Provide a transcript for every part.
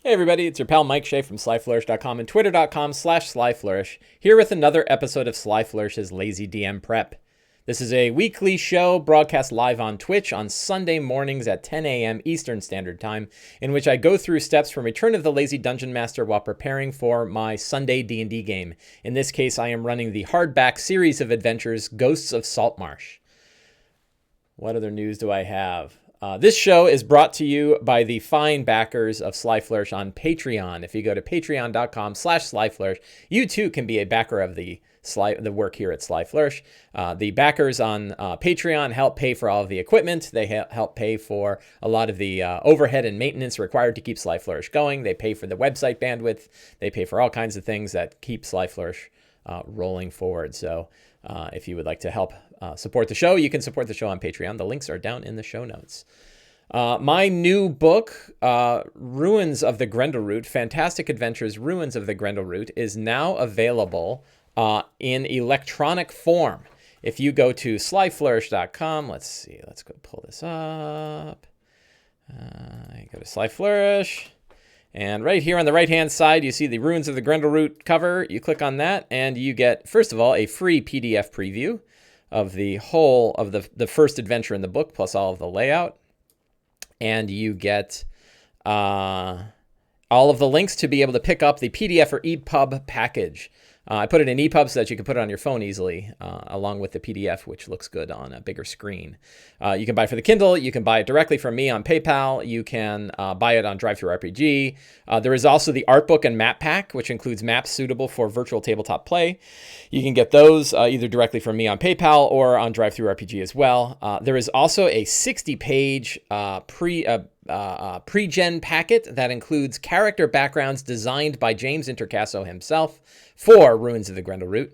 Hey everybody, it's your pal Mike Shea from SlyFlourish.com and Twitter.com/SlyFlourish, here with another episode of Sly Flourish's Lazy DM Prep. This is a weekly show broadcast live on Twitch on Sunday mornings at 10 a.m. Eastern Standard Time, in which I go through steps from Return of the Lazy Dungeon Master while preparing for my Sunday D&D game. In this case, I am running the hardback series of adventures, Ghosts of Saltmarsh. What other news do I have? This show is brought to you by the fine backers of Sly Flourish on Patreon. If you go to patreon.com/SlyFlourish, you too can be a backer of the work here at Sly Flourish. The backers on Patreon help pay for all of the equipment. They help pay for a lot of the overhead and maintenance required to keep Sly Flourish going. They pay for the website bandwidth. They pay for all kinds of things that keep Sly Flourish rolling forward. So if you would like to help support the show, you can support the show on Patreon. The links are down in the show notes. My new book, Ruins of the Grendleroot, Fantastic Adventures, Ruins of the Grendleroot, is now available in electronic form. If you go to slyflourish.com, let's go pull this up. Go to Sly Flourish. And right here on the right-hand side, you see the Ruins of the Grendleroot cover. You click on that, and you get, first of all, a free PDF preview of the whole of the first adventure in the book, plus all of the layout. And you get all of the links to be able to pick up the PDF or EPUB package. I put it in EPUB so that you can put it on your phone easily, along with the PDF, which looks good on a bigger screen. You can buy it for the Kindle. You can buy it directly from me on PayPal. You can buy it on DriveThruRPG. There is also the art book and map pack, which includes maps suitable for virtual tabletop play. You can get those either directly from me on PayPal or on DriveThruRPG as well. There is also a 60-page pre-gen packet that includes character backgrounds designed by James Introcaso himself for Ruins of the Grendleroot,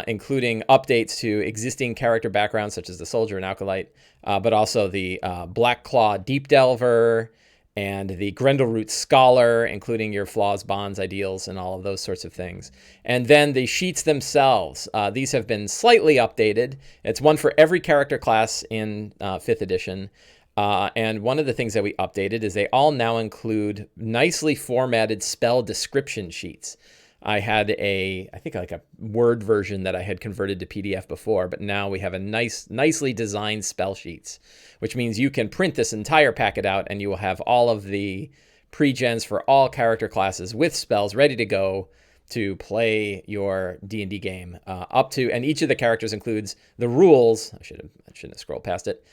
including updates to existing character backgrounds such as the Soldier and Acolyte, but also the Black Claw Deep Delver and the Grendleroot Scholar, including your flaws, bonds, ideals, and all of those sorts of things. And then the sheets themselves. These have been slightly updated. It's one for every character class in 5th edition. And one of the things that we updated is they all now include nicely formatted spell description sheets. I had I think like a Word version that I had converted to PDF before, but now we have a nicely designed spell sheets, which means you can print this entire packet out and you will have all of the pre-gens for all character classes with spells ready to go to play your D&D game and each of the characters includes the rules. I shouldn't have scrolled past it.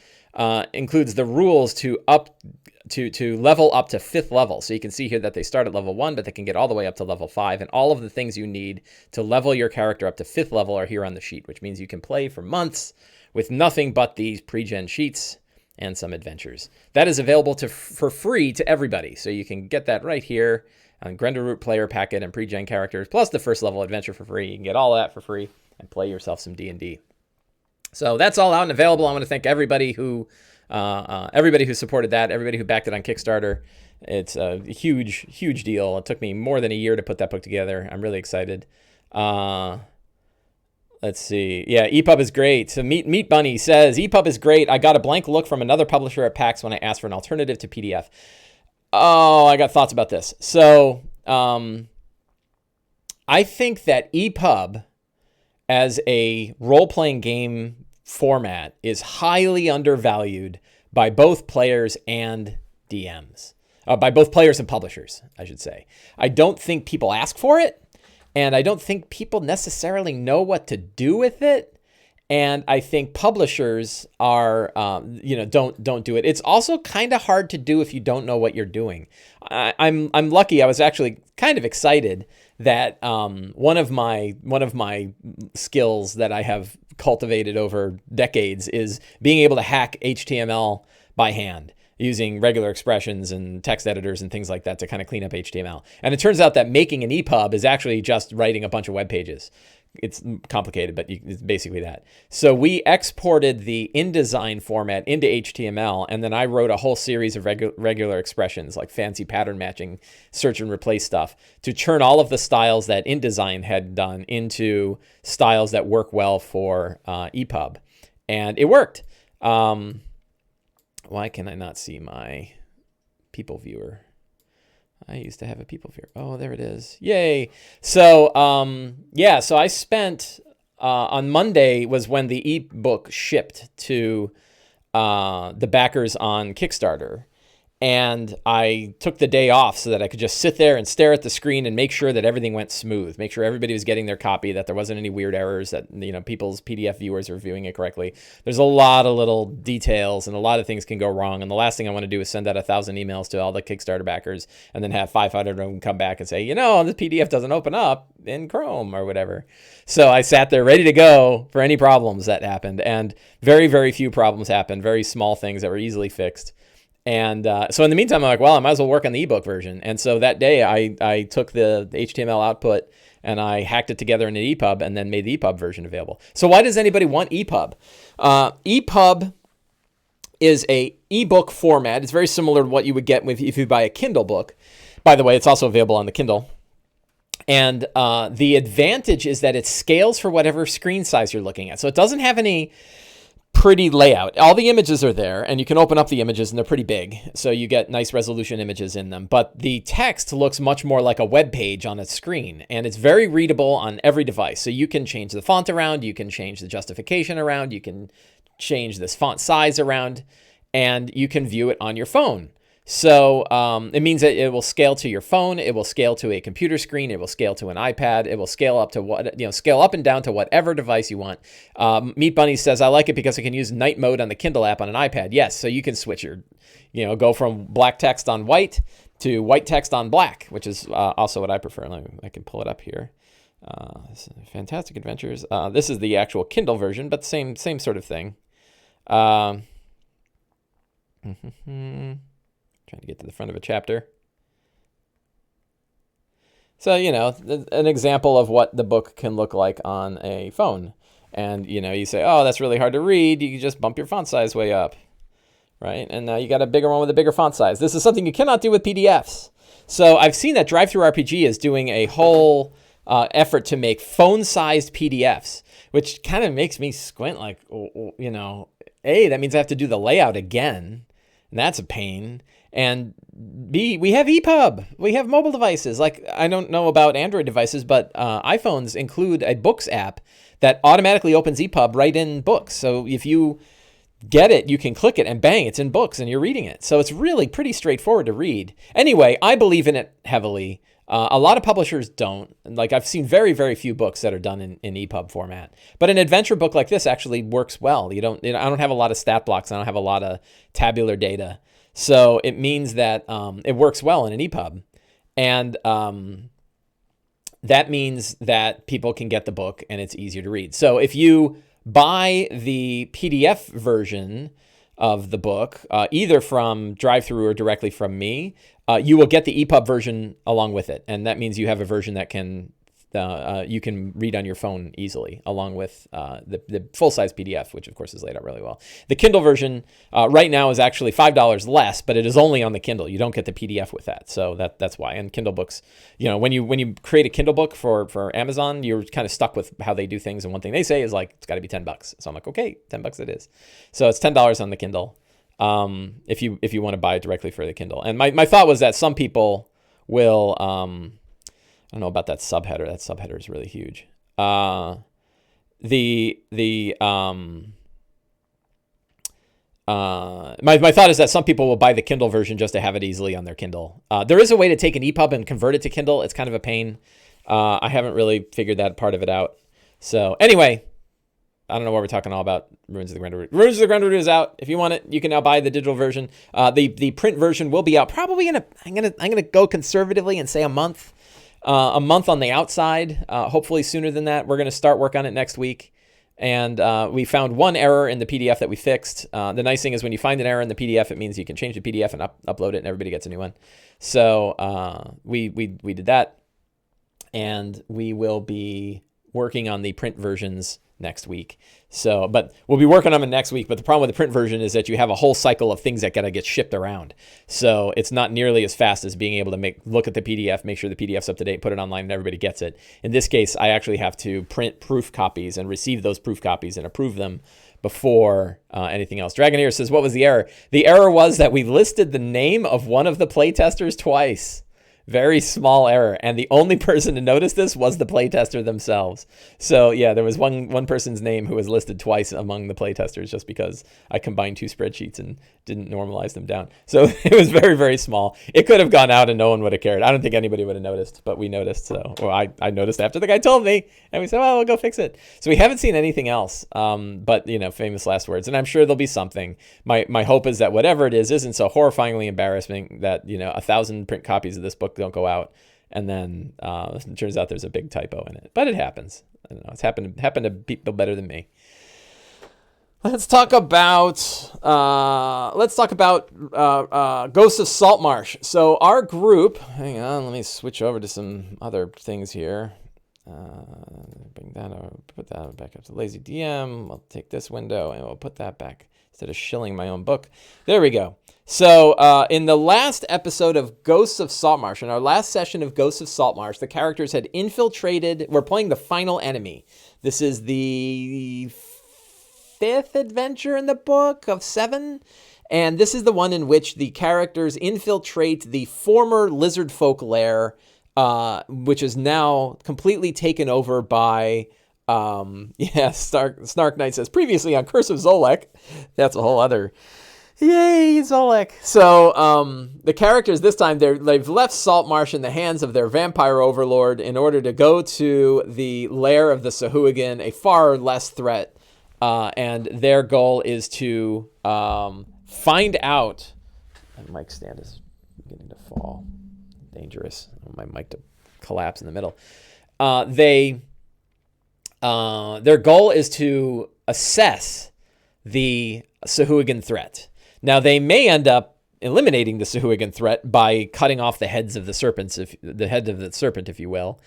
Includes the rules to level up to 5th level. So you can see here that they start at level 1, but they can get all the way up to level 5. And all of the things you need to level your character up to 5th level are here on the sheet, which means you can play for months with nothing but these pre-gen sheets and some adventures. That is available for free to everybody. So you can get that right here on Grendleroot Player Packet and pre-gen characters, plus the first level adventure for free. You can get all of that for free and play yourself some D&D. So that's all out and available. I want to thank everybody who supported that, everybody who backed it on Kickstarter. It's a huge deal. It took me more than a year to put that book together. I'm really excited. Let's see. Yeah, EPUB is great. So Meat Bunny says, EPUB is great. I got a blank look from another publisher at PAX when I asked for an alternative to PDF. Oh, I got thoughts about this. So I think that EPUB as a role-playing game format is highly undervalued by both players and DMs. By both players and publishers, I should say. I don't think people ask for it, and I don't think people necessarily know what to do with it. And I think publishers are, don't do it. It's also kind of hard to do if you don't know what you're doing. I'm lucky. I was actually kind of excited that one of my skills that I have cultivated over decades is being able to hack HTML by hand using regular expressions and text editors and things like that to kind of clean up HTML. And it turns out that making an EPUB is actually just writing a bunch of web pages. It's complicated, but it's basically that. So we exported the InDesign format into HTML, and then I wrote a whole series of regular expressions, like fancy pattern matching, search and replace stuff, to turn all of the styles that InDesign had done into styles that work well for EPUB. And it worked. Why can I not see my people viewer? I used to have a people fear. Oh, there it is. Yay. So, so I spent, on Monday was when the ebook shipped to the backers on Kickstarter. And I took the day off so that I could just sit there and stare at the screen and make sure that everything went smooth, make sure everybody was getting their copy, that there wasn't any weird errors, that people's PDF viewers are viewing it correctly. There's a lot of little details and a lot of things can go wrong. And the last thing I want to do is send out 1,000 emails to all the Kickstarter backers and then have 500 of them come back and say, this PDF doesn't open up in Chrome or whatever. So I sat there ready to go for any problems that happened. And very, very few problems happened, very small things that were easily fixed. And so in the meantime, I'm like, well, I might as well work on the ebook version. And so that day I took the HTML output and I hacked it together in an Epub and then made the Epub version available. So why does anybody want Epub? Epub is a ebook format. It's very similar to what you would get if you buy a Kindle book. By the way, it's also available on the Kindle. And the advantage is that it scales for whatever screen size you're looking at. So it doesn't have any pretty layout. All the images are there, and you can open up the images, and they're pretty big, so you get nice resolution images in them. But the text looks much more like a web page on a screen, and it's very readable on every device. So you can change the font around, you can change the justification around, you can change this font size around, and you can view it on your phone. So it means that it will scale to your phone, it will scale to a computer screen, it will scale to an iPad, it will scale up to scale up and down to whatever device you want. Meat Bunny says, I like it because I can use night mode on the Kindle app on an iPad. Yes, so you can switch go from black text on white to white text on black, which is also what I prefer. I can pull it up here. Fantastic Adventures. This is the actual Kindle version, but same sort of thing. Trying to get to the front of a chapter. So, an example of what the book can look like on a phone. And, you say, oh, that's really hard to read. You can just bump your font size way up, right? And now you got a bigger one with a bigger font size. This is something you cannot do with PDFs. So I've seen that Drive-Thru-RPG is doing a whole effort to make phone-sized PDFs, which kind of makes me squint like, A, that means I have to do the layout again. And that's a pain. And B, we have Epub. We have mobile devices. Like, I don't know about Android devices, but iPhones include a Books app that automatically opens Epub right in Books. So if you get it, you can click it and bang, it's in Books and you're reading it. So it's really pretty straightforward to read. Anyway, I believe in it heavily. A lot of publishers don't. Like, I've seen very, very few books that are done in Epub format. But an adventure book like this actually works well. I don't have a lot of stat blocks. I don't have a lot of tabular data. So it means that it works well in an Epub. And that means that people can get the book and it's easier to read. So if you buy the PDF version of the book, either from Drive-Thru or directly from me, you will get the Epub version along with it. And that means you have a version that you can read on your phone easily, along with the full-size PDF, which of course is laid out really well. The Kindle version right now is actually $5 less, but it is only on the Kindle. You don't get the PDF with that, so that's why. And Kindle books, when you create a Kindle book for Amazon, you're kind of stuck with how they do things. And one thing they say is like it's got to be $10. So I'm like, okay, $10 it is. So it's $10 on the Kindle if you want to buy it directly for the Kindle. And my thought was that some people will. I don't know about that subheader. That subheader is really huge. My thought is that some people will buy the Kindle version just to have it easily on their Kindle. There is a way to take an Epub and convert it to Kindle. It's kind of a pain. I haven't really figured that part of it out. So anyway, I don't know what we're talking all about. Ruins of the Grendleroot. Ruins of the Grendleroot is out. If you want it, you can now buy the digital version. The print version will be out probably I'm gonna go conservatively and say a month. A month on the outside, hopefully sooner than that. We're going to start work on it next week. And we found one error in the PDF that we fixed. The nice thing is when you find an error in the PDF, it means you can change the PDF and upload it and everybody gets a new one. So we did that. And we will be working on the print versions next week. So, but we'll be working on them next week. But the problem with the print version is that you have a whole cycle of things that gotta get shipped around. So it's not nearly as fast as being able to look at the PDF, make sure the PDF's up to date, put it online, and everybody gets it. In this case, I actually have to print proof copies and receive those proof copies and approve them before anything else. Dragon here says, what was the error? The error was that we listed the name of one of the playtesters twice. Very small error. And the only person to notice this was the playtester themselves. So yeah, there was one person's name who was listed twice among the playtesters just because I combined two spreadsheets and didn't normalize them down. So it was very, very small. It could have gone out and no one would have cared. I don't think anybody would have noticed, but we noticed. So, or I noticed after the guy told me, and we said, well, we'll go fix it. So we haven't seen anything else, but, famous last words. And I'm sure there'll be something. My hope is that whatever it is isn't so horrifyingly embarrassing that, 1,000 print copies of this book don't go out, and then it turns out there's a big typo in it. But it happens. I don't know. It's happened to people better than me. Let's talk about Ghosts of Saltmarsh. So our group, hang on, let me switch over to some other things here. Bring that over, put that back up to Lazy DM. I'll take this window and we'll put that back instead of shilling my own book. There we go. So in the last episode of Ghosts of Saltmarsh, in our last session of Ghosts of Saltmarsh, the characters had infiltrated. We're playing the final enemy. This is the 5th adventure in the book of 7. And this is the one in which the characters infiltrate the former lizard folk lair, which is now completely taken over by, Snark Knight says, previously on Curse of Zolek. That's a whole other, yay, Zolek. So the characters this time, they've left Saltmarsh in the hands of their vampire overlord in order to go to the lair of the Sahuagin, a far less threat. And their goal is to find out. My mic stand is beginning to fall. Dangerous. I want my mic to collapse in the middle. Their goal is to assess the Sahuagin threat. Now, they may end up eliminating the Sahuagin threat by cutting off the heads of the serpents, the head of the serpent, if you will.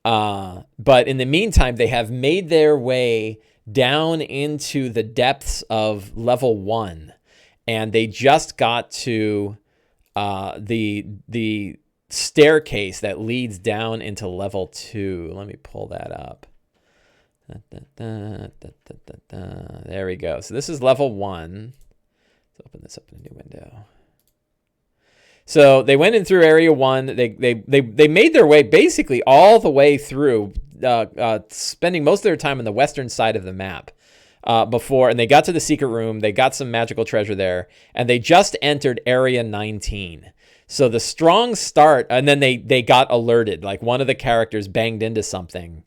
But in the meantime, they have made their way down into the depths of level 1, and they just got to the staircase that leads down into level 2. Let me pull that up. There we go. So this is level 1. Let's open this up in a new window. So they went in through area 1. They made their way basically all the way through, spending most of their time on the western side of the map before, and they got to the secret room. They got some magical treasure there, and they just entered area 19. So the strong start, and then they got alerted. Like one of the characters banged into something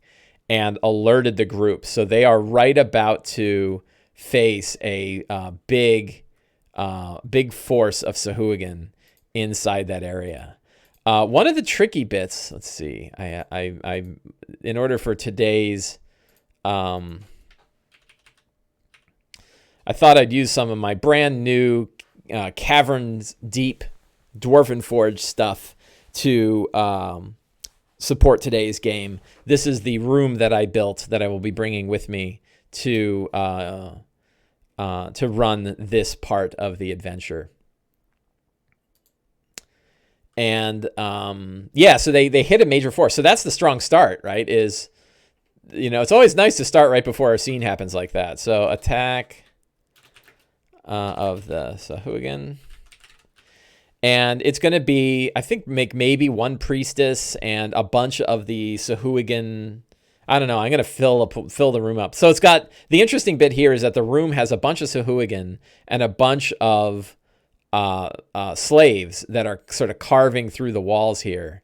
and alerted the group. So they are right about to face a big force of Sahuagin inside that area. One of the tricky bits, let's see, I in order for today's, I thought I'd use some of my brand new Caverns Deep Dwarven Forge stuff to support today's game. This is the room that I built that I will be bringing with me to run this part of the adventure. And so they hit a major force. So that's the strong start, right? Is, it's always nice to start right before a scene happens like that. So attack of the Sahuagin. And it's going to be, I think, make maybe one priestess and a bunch of the Sahuagin. I don't know. I'm going to fill the room up. So it's got, the interesting bit here is that the room has a bunch of Sahuagin and a bunch of slaves that are sort of carving through the walls here.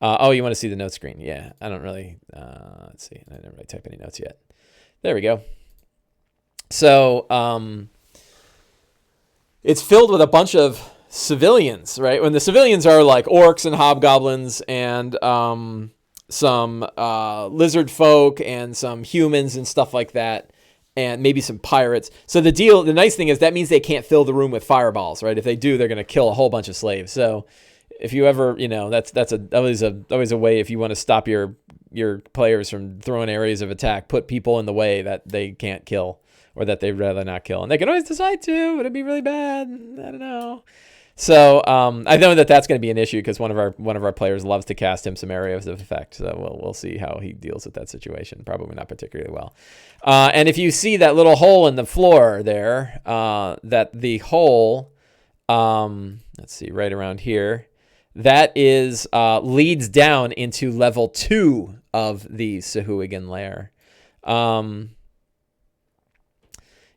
You want to see the note screen? Yeah, I don't really, let's see. I didn't really type any notes yet. There we go. So it's filled with a bunch of civilians, right? When the civilians are like orcs and hobgoblins and some lizard folk and some humans and stuff like that, and maybe some pirates. So the nice thing is that means they can't fill the room with fireballs, right? If they do, they're going to kill a whole bunch of slaves. So if you ever, that's always a way, if you want to stop your players from throwing areas of attack, put people in the way that they can't kill or that they'd rather not kill. And they can always decide to, but it'd be really bad. I don't know. So I know that that's going to be an issue because one of our players loves to cast him some areas of effect. So we'll see how he deals with that situation. Probably not particularly well. And if you see that little hole in the floor there, that the hole, let's see, right around here, that is leads down into level 2 of the Sahuagin lair.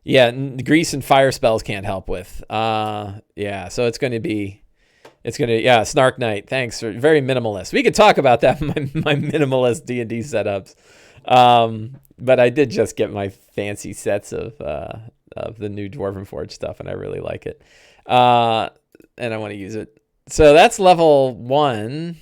Yeah, grease and fire spells can't help with. Yeah, so it's going to be, Snark Knight. Thanks. Very minimalist. We could talk about that, my minimalist D&D setups. But I did just get my fancy sets of the new Dwarven Forge stuff, and I really like it. And I want to use it. So that's level 1.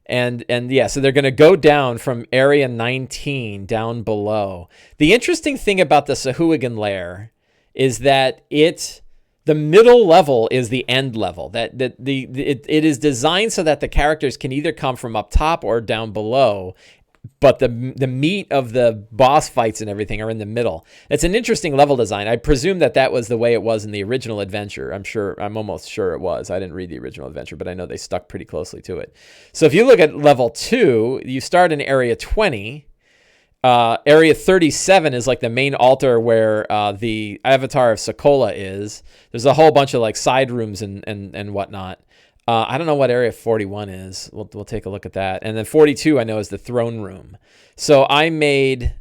And yeah, so they're going to go down from area 19 down below. The interesting thing about the Sahuagin lair is that the middle level is the end level. It is designed so that the characters can either come from up top or down below, but the meat of the boss fights and everything are in the middle. It's an interesting level design. I presume that was the way it was in the original adventure. I'm almost sure it was. I didn't read the original adventure, but I know they stuck pretty closely to it. So if you look at level 2, you start in area 20. Area 37 is like the main altar where the Avatar of Sokola is. There's a whole bunch of like side rooms and whatnot. I don't know what area 41 is. We'll take a look at that. And then 42 I know is the throne room. So I made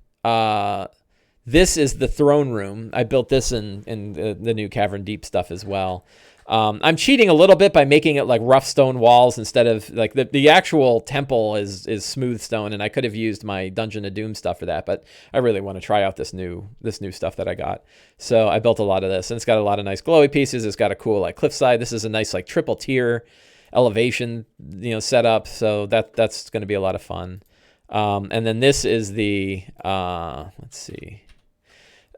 this is the throne room. I built this in the new Cavern Deep stuff as well. I'm cheating a little bit by making it like rough stone walls instead of like the actual temple is smooth stone, and I could have used my Dungeon of Doom stuff for that, but I really want to try out this new stuff that I got. So I built a lot of this, and it's got a lot of nice glowy pieces. It's got a cool like cliffside. This is a nice like triple tier elevation, setup. So that's going to be a lot of fun. And then this is the let's see.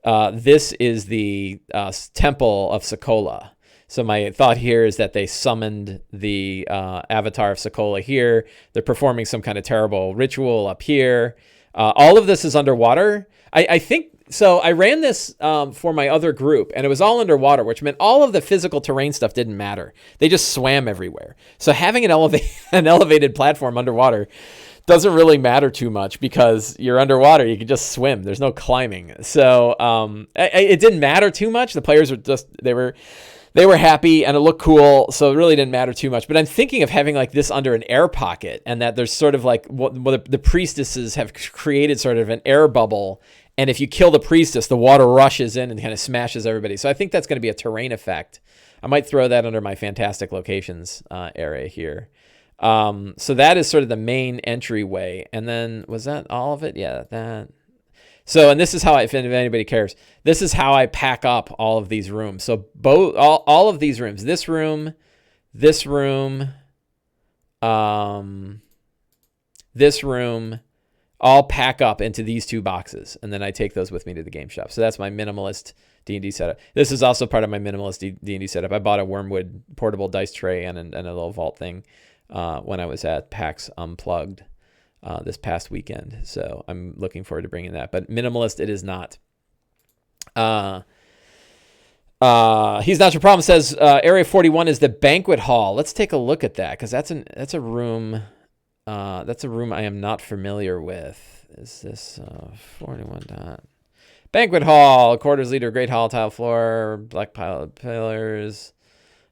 This is the Temple of Sokola. So my thought here is that they summoned the Avatar of Sokola here. They're performing some kind of terrible ritual up here. All of this is underwater. I think so. I ran this for my other group, and it was all underwater, which meant all of the physical terrain stuff didn't matter. They just swam everywhere. So having an elevated platform underwater doesn't really matter too much because you're underwater. You can just swim. There's no climbing. So it didn't matter too much. The players were just they were happy and it looked cool, so it really didn't matter too much. But I'm thinking of having like this under an air pocket, and that there's sort of like what the priestesses have created sort of an air bubble, and if you kill the priestess, the water rushes in and kind of smashes everybody. So I think that's going to be a terrain effect. I might throw that under my fantastic locations area here. So that is sort of the main entryway. And then was that all of it? Yeah, that. So, and this is how if anybody cares, this is how I pack up all of these rooms. So all of these rooms, this room, this room, all pack up into these 2 boxes. And then I take those with me to the game shop. So that's my minimalist D&D setup. This is also part of my minimalist D&D setup. I bought a Wormwood portable dice tray and a little vault thing when I was at PAX Unplugged this past weekend. So I'm looking forward to bringing that. But minimalist it is not. He's Not Your Problem says Area 41 is the banquet hall. Let's take a look at that, because that's a room. That's a room I am not familiar with. Is this 41 dot? Banquet hall, quarters leader, great hall, tile floor, black pillars.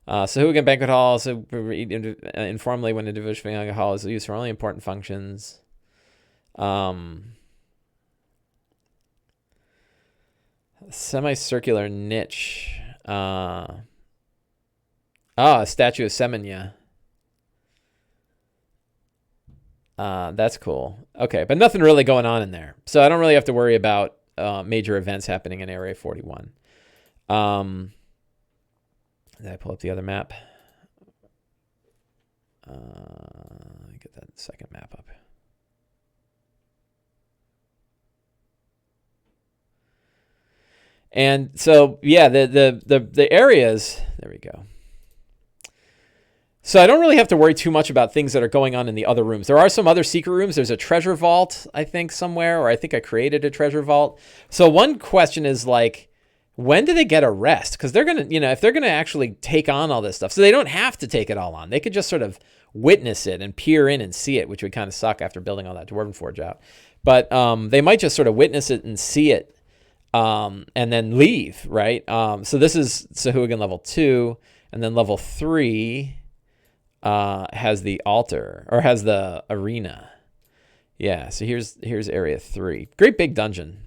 Sahuagin Banquet Hall, so informally when individual hall is used for only important functions. Semicircular niche. A statue of Semenya. That's cool. Okay, but nothing really going on in there. So I don't really have to worry about major events happening in Area 41. Did I pull up the other map? Get that second map up. And so, yeah, the areas, there we go. So I don't really have to worry too much about things that are going on in the other rooms. There are some other secret rooms. There's a treasure vault, I think, somewhere, or I think I created a treasure vault. So one question is like, when do they get a rest? Because they're going to, if they're going to actually take on all this stuff, so they don't have to take it all on. They could just sort of witness it and peer in and see it, which would kind of suck after building all that Dwarven Forge out. But they might just sort of witness it and see it. And then leave, right? So this is Sahuagin level 2, And then level 3 has the altar, or has the arena. Yeah, so here's area 3. Great big dungeon.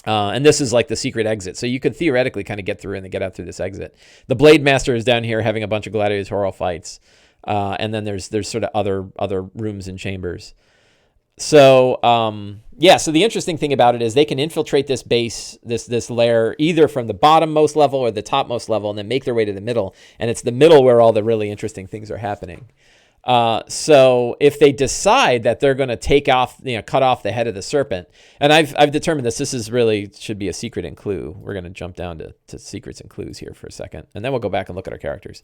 And this is like the secret exit. So you could theoretically kind of get through and get out through this exit. The Blade Master is down here having a bunch of gladiatorial fights. And then there's sort of other rooms and chambers. So, so the interesting thing about it is they can infiltrate this base, this lair, either from the bottommost level or the topmost level, and then make their way to the middle. And it's the middle where all the really interesting things are happening. So if they decide that they're going to cut off the head of the serpent, and I've determined this is really should be a secret and clue. We're going to jump down to secrets and clues here for a second, and then we'll go back and look at our characters.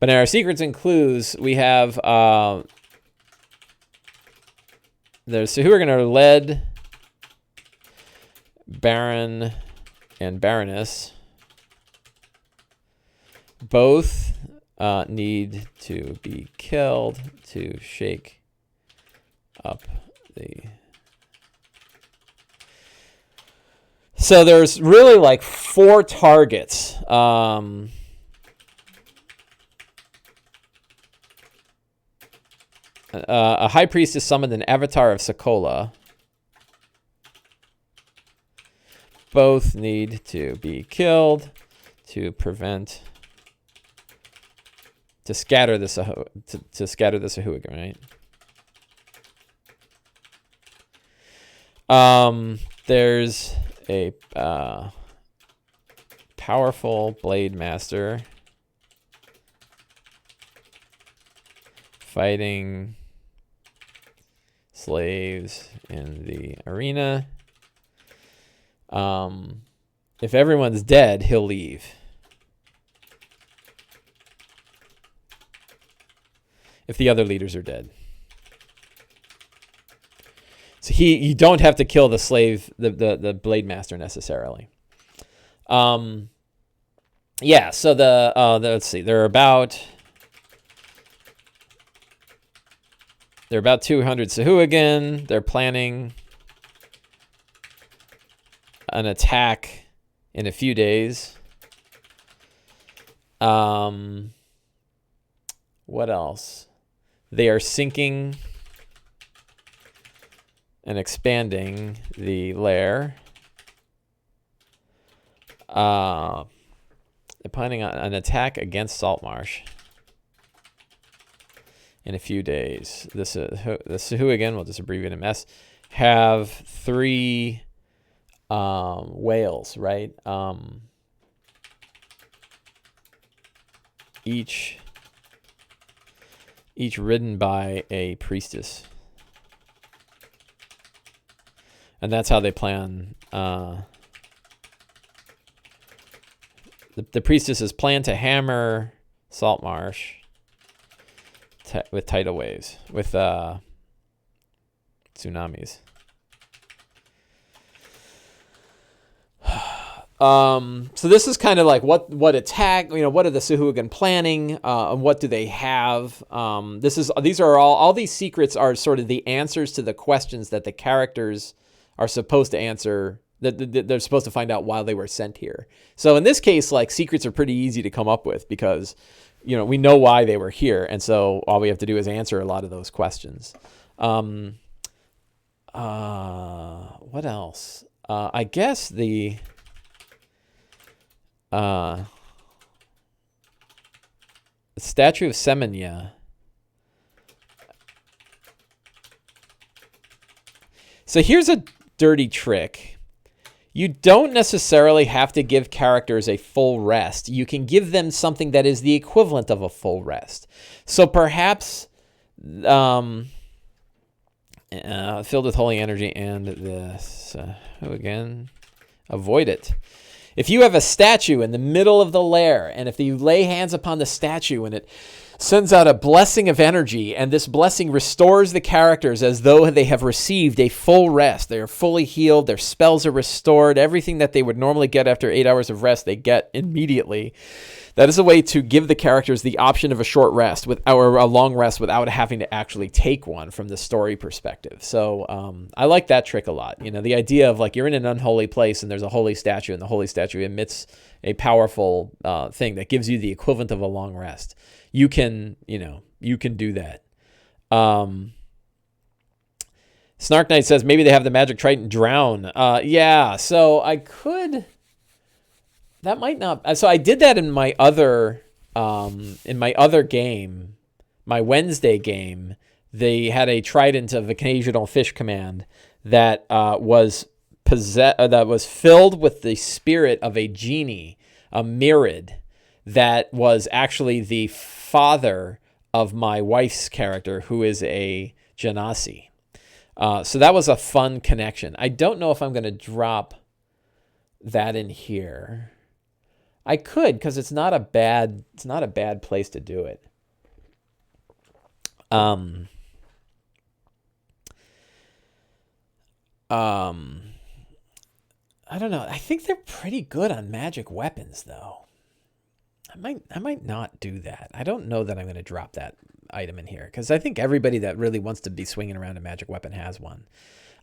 But in our secrets and clues, we have there's who are going to lead Baron and Baroness. Both need to be killed to shake up the... So there's really like 4 targets. A high priestess summoned an avatar of Sokola. Both need to be killed to prevent... To scatter the Sahuagin, right? There's a powerful Blade Master fighting slaves in the arena. If everyone's dead, he'll leave. If the other leaders are dead. So you don't have to kill the slave, the Blade Master necessarily. So let's see, they're about 200 Sahuagin. They're planning an attack in a few days. What else? They are sinking and expanding the lair. They're planning on an attack against Saltmarsh in a few days. The Sahuagin, we'll just abbreviate them S, have 3 whales, right? Each ridden by a priestess. And that's how they plan. The priestesses plan to hammer Saltmarsh with tidal waves, with tsunamis. So this is kind of like what attack, what are the Sahuagin planning, and what do they have? These are all these secrets are sort of the answers to the questions that the characters are supposed to answer, that they're supposed to find out while they were sent here. So in this case, like, secrets are pretty easy to come up with because, we know why they were here. And so all we have to do is answer a lot of those questions. What else? I guess the statue of Semenya. So here's a dirty trick. You don't necessarily have to give characters a full rest. You can give them something that is the equivalent of a full rest. So perhaps filled with holy energy and this. Again, avoid it. If you have a statue in the middle of the lair, and if you lay hands upon the statue and it sends out a blessing of energy, and this blessing restores the characters as though they have received a full rest. They are fully healed. Their spells are restored. Everything that they would normally get after 8 hours of rest, they get immediately. That is a way to give the characters the option of a short rest or a long rest without having to actually take one from the story perspective. So I like that trick a lot. The idea of like you're in an unholy place and there's a holy statue, and the holy statue emits a powerful thing that gives you the equivalent of a long rest. You can do that. Snark Knight says maybe they have the Magic Triton drown. Yeah, so I could. That might not. So I did that in my other game, my Wednesday game. They had a trident of occasional fish command that was filled with the spirit of a genie, a Mirid, that was actually the father of my wife's character, who is a Genasi. So that was a fun connection. I don't know if I'm going to drop that in here. I could, because it's not a bad place to do it. I don't know. I think they're pretty good on magic weapons, though. I might not do that. I don't know that I'm going to drop that item in here, because I think everybody that really wants to be swinging around a magic weapon has one.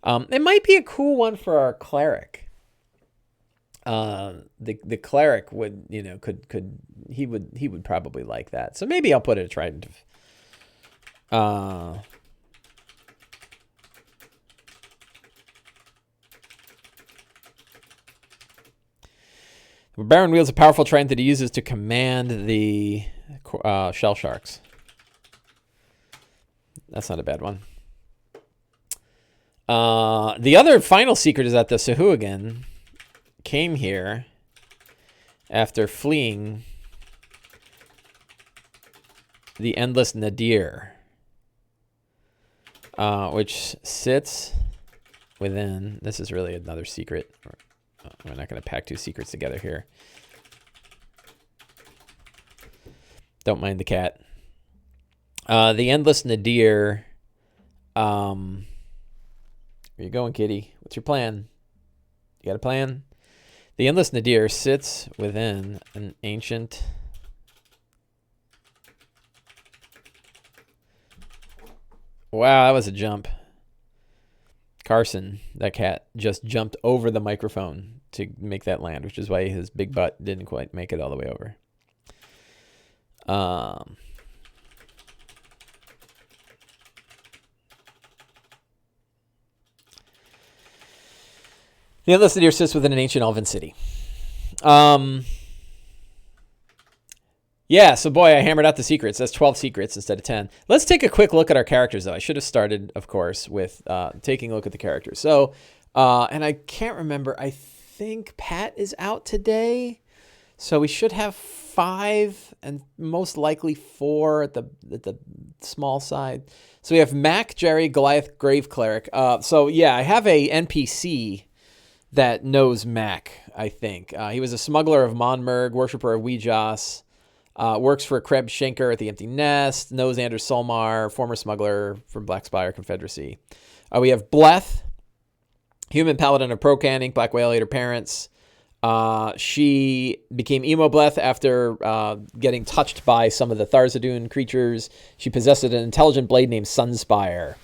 It might be a cool one for our cleric. The cleric would, he would probably like that. So maybe I'll put it a trident. Baron wields a powerful trident that he uses to command the shell sharks. That's not a bad one. The other final secret is that the Sahuagin came here after fleeing the Endless Nadir, which sits within. This is really another secret. We're not going to pack two secrets together here. Don't mind the cat. The Endless Nadir. Where you going, kitty? What's your plan? You got a plan? The Endless Nadir sits within an ancient... Wow, that was a jump. Carson, that cat, just jumped over the microphone to make that land, which is why his big butt didn't quite make it all the way over. The Endless Nadir sits within an ancient elven city. Yeah, so boy, I hammered out the secrets. That's 12 secrets instead of 10. Let's take a quick look at our characters, though. I should have started, of course, with taking a look at the characters. So, and I can't remember. I think Pat is out today. So we should have 5 and most likely 4 at the small side. So we have Mac, Jerry, Goliath, Grave Cleric. So yeah, I have a NPC that knows Mac, I think. He was a smuggler of Monmerg, worshiper of Weejas, works for Kreb Schenker at the Empty Nest, knows Anders Solmar, former smuggler from Blackspire Confederacy. We have Bleth, human paladin of Procan Inc., Black Whale ate her parents. She became Emo Bleth after getting touched by some of the Tharzadun creatures. She possessed an intelligent blade named Sunspire.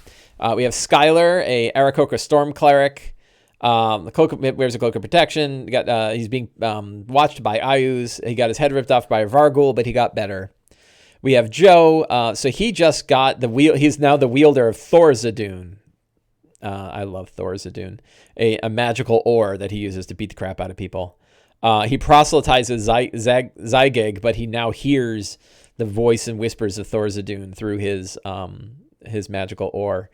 We have Skylar, a Aarakocra Storm Cleric. The cloak wears a cloak of protection. He's being watched by Ayus. He got his head ripped off by a Vargul, but he got better. We have Joe. So he just got the wheel. He's now the wielder of Thorzadun. I love Thorzadun, a magical ore that he uses to beat the crap out of people. He proselytizes Zygig, but he now hears the voice and whispers of Thorzadun through his magical ore.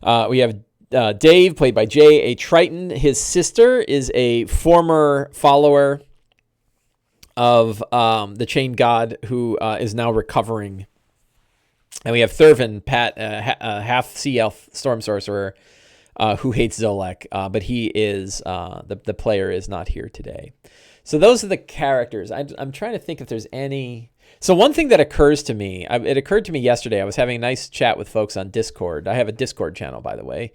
We have Dave, played by Jay, a Triton. His sister is a former follower of the Chain God who is now recovering. And we have Thurvin, Pat, half sea elf storm sorcerer, who hates Zolek, but he is the player is not here today. So those are the characters. I'm trying to think if there's any. So one thing that occurs to me, it occurred to me yesterday. I was having a nice chat with folks on Discord. I have a Discord channel, by the way.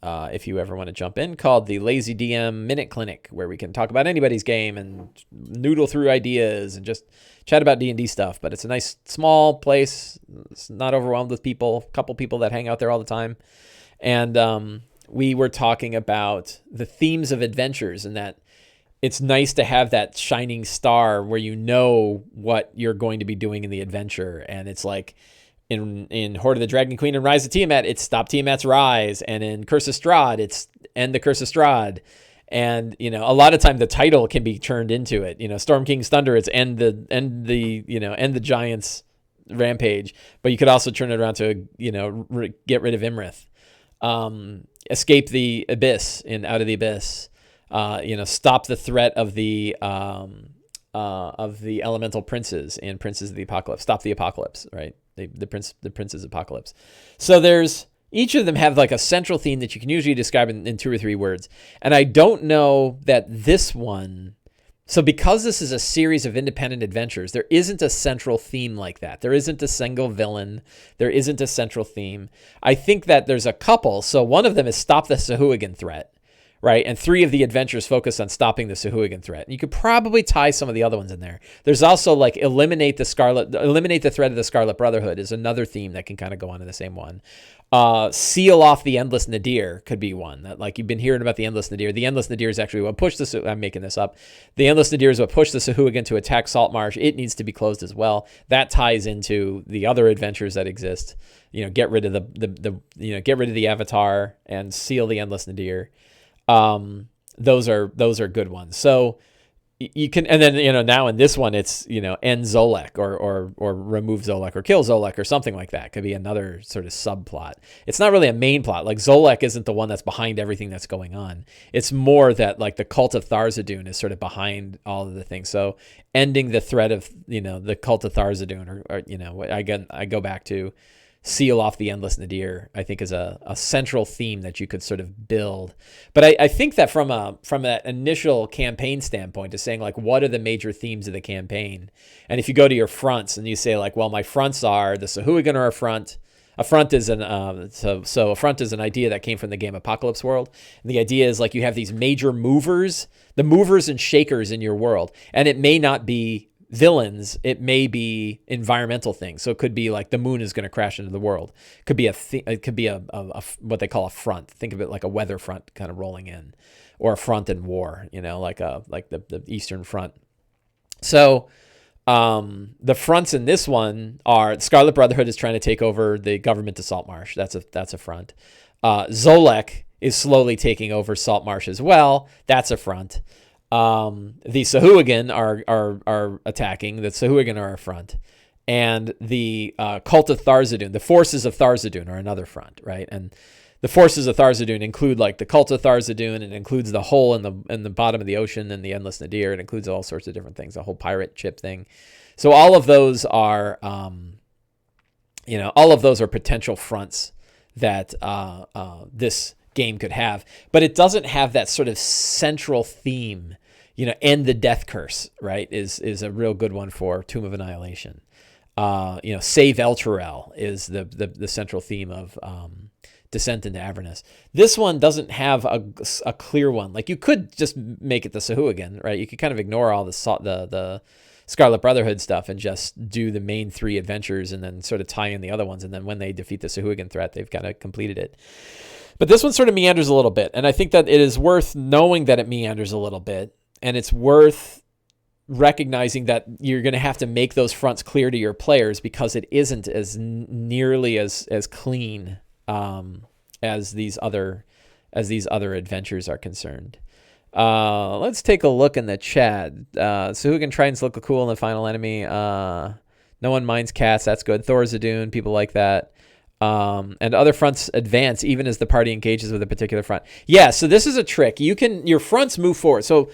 if you ever want to jump in, called the Lazy DM Minute Clinic, where we can talk about anybody's game and noodle through ideas and just chat about D&D stuff. But it's a nice small place. It's not overwhelmed with people, a couple people that hang out there all the time. And we were talking about the themes of adventures, and that it's nice to have that shining star where you know what you're going to be doing in the adventure. And it's like in Hoard of the Dragon Queen and Rise of Tiamat, it's Stop Tiamat's Rise. And in Curse of Strahd, it's End the Curse of Strahd. And, a lot of time the title can be turned into it. Storm King's Thunder, it's End the Giants Rampage. But you could also turn it around to, get rid of Imrith. Escape the Abyss in Out of the Abyss. Stop the threat of the elemental princes in Princes of the Apocalypse. Stop the Apocalypse, right? The Prince's Apocalypse. So each of them have like a central theme that you can usually describe in 2 or 3 words. And I don't know that this one. So because this is a series of independent adventures, there isn't a central theme like that. There isn't a single villain. There isn't a central theme. I think that there's a couple. So one of them is Stop the Sahuagin Threat. Right, and 3 of the adventures focus on stopping the Sahuagin threat. And you could probably tie some of the other ones in there. There's also like eliminate the threat of the Scarlet Brotherhood is another theme that can kind of go on in the same one. Seal off the Endless Nadir could be one that, like, you've been hearing about the Endless Nadir. The Endless Nadir is actually what pushed the. I'm making this up. The Endless Nadir is what pushed the Sahuagin to attack Saltmarsh. It needs to be closed as well. That ties into the other adventures that exist. Get rid of get rid of the Avatar and seal the Endless Nadir. Those are good ones. So you can, and then, now in this one, it's, end Zolek or remove Zolek or kill Zolek or something like that. Could be another sort of subplot. It's not really a main plot. Like Zolek isn't the one that's behind everything that's going on. It's more that like the cult of Tharizdun is sort of behind all of the things. So ending the threat of, the cult of Tharizdun or I go back to seal off the Endless Nadir, I think is a central theme that you could sort of build. But I think that from that initial campaign standpoint to saying like, what are the major themes of the campaign? And if you go to your fronts and you say like, well, my fronts are the Sahuagin are a front. A front is a front is an idea that came from the game Apocalypse World. And the idea is like you have these major movers, the movers and shakers in your world. And it may not be villains, it may be environmental things. So it could be like the moon is going to crash into the world. It could be a what they call a front. Think of it like a weather front kind of rolling in, or a front in war. Like the Eastern Front. So the fronts in this one are Scarlet Brotherhood is trying to take over the government of Saltmarsh. That's a front. Zolek is slowly taking over Saltmarsh as well. That's a front. The Sahuagin are attacking. The Sahuagin are a front, and the cult of Tharizdun, the forces of Tharizdun, are another front, right? And the forces of Tharizdun include like the cult of Tharizdun, and it includes the hole in the bottom of the ocean and the Endless Nadir. It includes all sorts of different things, the whole pirate ship thing. So all of those are, potential fronts that this game could have, but it doesn't have that sort of central theme. End the Death Curse, right, is a real good one for Tomb of Annihilation. Save Elturel is the central theme of Descent into Avernus. This one doesn't have a clear one. Like you could just make it the Sahuagin, right? You could kind of ignore all the Scarlet Brotherhood stuff and just do the main 3 adventures and then sort of tie in the other ones. And then when they defeat the Sahuagin threat, they've kind of completed it. But this one sort of meanders a little bit. And I think that it is worth knowing that it meanders a little bit. And it's worth recognizing that you're going to have to make those fronts clear to your players because it isn't as nearly as clean as these other adventures are concerned. Let's take a look in the chat. Sahuagin tries to look cool in the final enemy. No one minds cats. That's good. Tharizdun, people like that. And other fronts advance even as the party engages with a particular front. Yeah, so this is a trick. Your fronts move forward. So,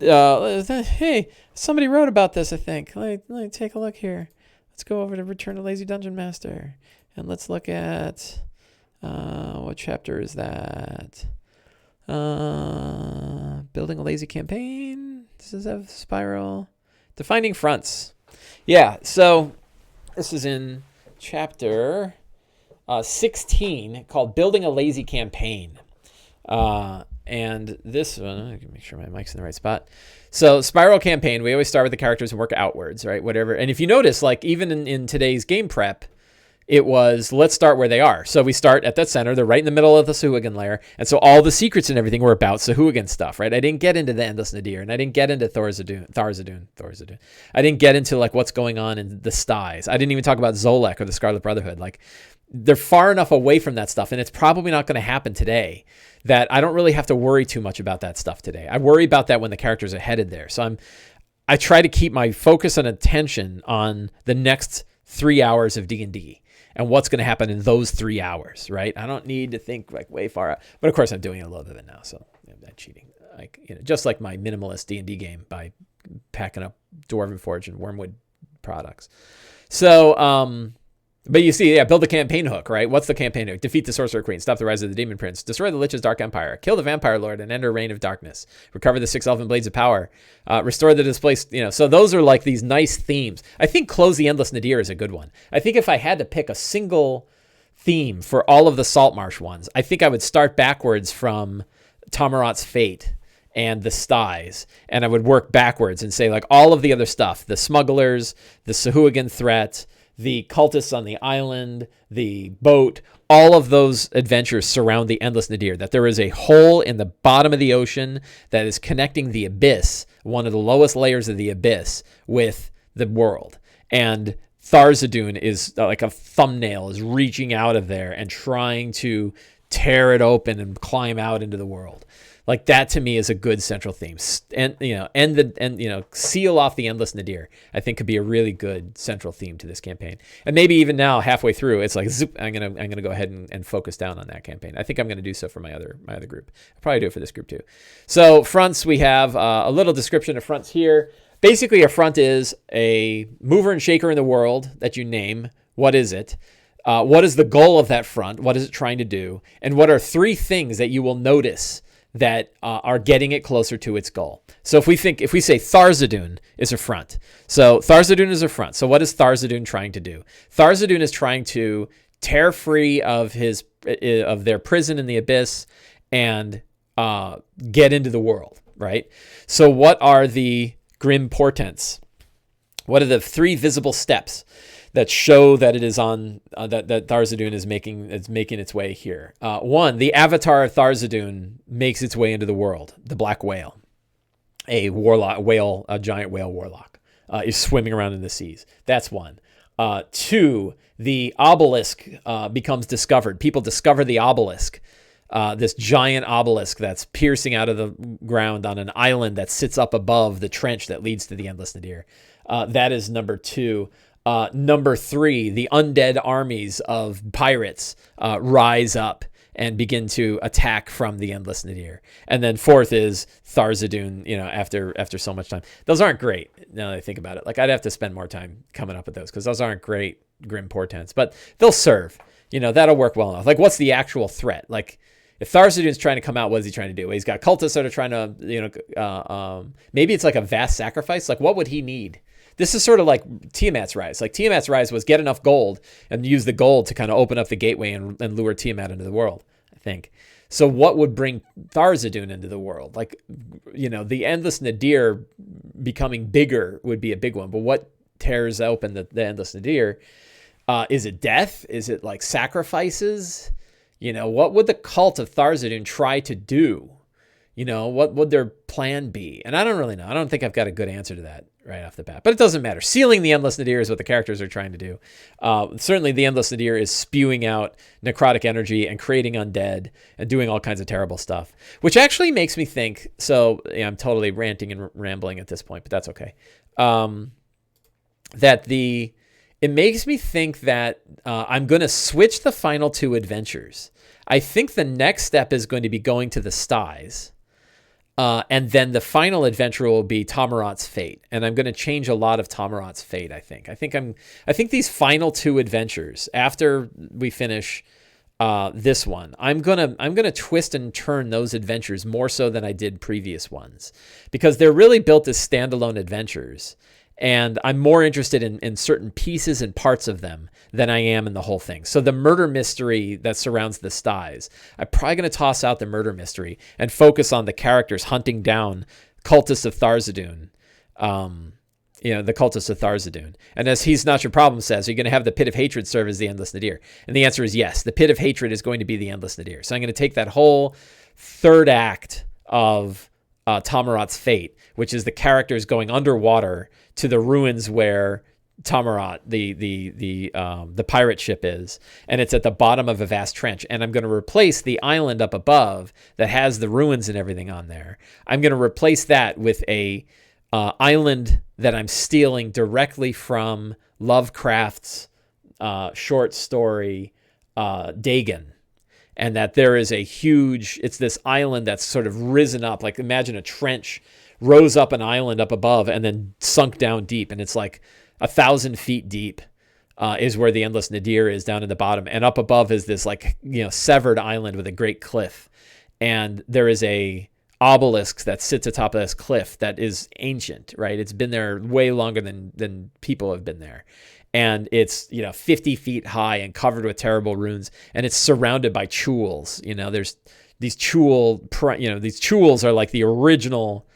hey, somebody wrote about this, I think. Let me take a look here. Let's go over to Return to Lazy Dungeon Master. And let's look at, what chapter is that? Building a Lazy Campaign. This is a spiral. Defining fronts. Yeah, so this is in chapter 16 called Building a Lazy Campaign. And this one, I can make sure my mic's in the right spot. So spiral campaign, we always start with the characters and work outwards, right? Whatever. And if you notice, like even in today's game prep, it was, let's start where they are. So we start at that center. They're right in the middle of the Sahuagin lair. And so all the secrets and everything were about Sahuagin stuff, right? I didn't get into the Endless Nadir, and I didn't get into Tharizdun. I didn't get into like what's going on in the Styes. I didn't even talk about Zolek or the Scarlet Brotherhood. Like they're far enough away from that stuff, and it's probably not going to happen today, that I don't really have to worry too much about that stuff today. I worry about that when the characters are headed there. So I try to keep my focus and attention on the next 3 hours of D&D. And what's going to happen in those 3 hours, right? I don't need to think like way far out. But of course, I'm doing a little bit of it now, so I'm not cheating. Like just like my minimalist D&D game by packing up Dwarven Forge and Wormwood products. So, but you see, build the campaign hook, right? What's the campaign hook? Defeat the Sorcerer Queen, stop the rise of the Demon Prince, destroy the Lich's Dark Empire, kill the Vampire Lord, and end her reign of darkness, recover the 6 Elven Blades of Power, restore the displaced, so those are like these nice themes. I think Close the Endless Nadir is a good one. I think if I had to pick a single theme for all of the Saltmarsh ones, I think I would start backwards from Tamarot's Fate and the Styes, and I would work backwards and say like all of the other stuff, the smugglers, the Sahuagin threat, the cultists on the island, the boat, all of those adventures surround the Endless Nadir, that there is a hole in the bottom of the ocean that is connecting the abyss, one of the lowest layers of the abyss, with the world. And Tharizdun is like a thumbnail, is reaching out of there and trying to tear it open and climb out into the world. Like that to me is a good central theme. And seal off the Endless Nadir, I think could be a really good central theme to this campaign. And maybe even now, halfway through, it's like zoop, I'm gonna go ahead and focus down on that campaign. I think I'm gonna do so for my other group. I'll probably do it for this group too. So fronts, we have a little description of fronts here. Basically, a front is a mover and shaker in the world that you name. What is it? What is the goal of that front? What is it trying to do? And what are 3 things that you will notice that are getting it closer to its goal? So if we say Tharizdun is a front. So Tharizdun is a front. So what is Tharizdun trying to do? Tharizdun is trying to tear free of their prison in the abyss and get into the world, right? So what are the grim portents? What are the 3 visible steps that show that it is on that Tharizdun is making its way here? 1, the avatar of Tharizdun makes its way into the world. The black whale, a giant whale warlock, is swimming around in the seas. That's 1. 2, the obelisk becomes discovered. People discover the obelisk, this giant obelisk that's piercing out of the ground on an island that sits up above the trench that leads to the Endless Nadir. That is number 2. Number 3, the undead armies of pirates rise up and begin to attack from the Endless Nadir. And then 4th is Tharizdun, after so much time. Those aren't great, now that I think about it. Like, I'd have to spend more time coming up with those, because those aren't great grim portents. But they'll serve. That'll work well enough. Like, what's the actual threat? Like, if Tharizdun's trying to come out, what is he trying to do? Well, he's got cultists that are trying to, maybe it's like a vast sacrifice. Like, what would he need? This is sort of like Tiamat's Rise. Like Tiamat's Rise was get enough gold and use the gold to kind of open up the gateway and lure Tiamat into the world, I think. So what would bring Tharizdun into the world? Like, the Endless Nadir becoming bigger would be a big one. But what tears open the Endless Nadir? Is it death? Is it like sacrifices? What would the cult of Tharizdun try to do? What would their plan be? And I don't really know. I don't think I've got a good answer to that right off the bat. But it doesn't matter. Sealing the Endless Nadir is what the characters are trying to do. Certainly the Endless Nadir is spewing out necrotic energy and creating undead and doing all kinds of terrible stuff, which actually makes me think, I'm totally ranting and rambling at this point, but that's okay. It makes me think that I'm going to switch the final 2 adventures. I think the next step is going to be going to the Styes. And then the final adventure will be Tamarot's Fate, and I'm going to change a lot of Tamarot's Fate. I think these final 2 adventures, after we finish this one, I'm gonna twist and turn those adventures more so than I did previous ones, because they're really built as standalone adventures, and I'm more interested in certain pieces and parts of them than I am in the whole thing. So the murder mystery that surrounds the styes, I'm probably going to toss out the murder mystery and focus on the characters hunting down cultists of Tharizdun. The cultists of Tharizdun. And as He's Not Your Problem says, are you going to have the Pit of Hatred serve as the Endless Nadir? And the answer is yes. The Pit of Hatred is going to be the Endless Nadir. So I'm going to take that whole third act of Tamarat's fate, which is the characters going underwater to the ruins where Tamarat, the pirate ship is, and it's at the bottom of a vast trench. And I'm going to replace the island up above that has the ruins and everything on there. I'm going to replace that with a island that I'm stealing directly from Lovecraft's short story Dagon. And that there is it's this island that's sort of risen up. Like imagine a trench rose up an island up above and then sunk down deep. And it's like 1,000 feet deep is where the Endless Nadir is, down in the bottom. And up above is this severed island with a great cliff. And there is a obelisk that sits atop of this cliff that is ancient, right? It's been there way longer than people have been there. And it's 50 feet high and covered with terrible runes, and it's surrounded by chuuls. There's these these chuuls are like the original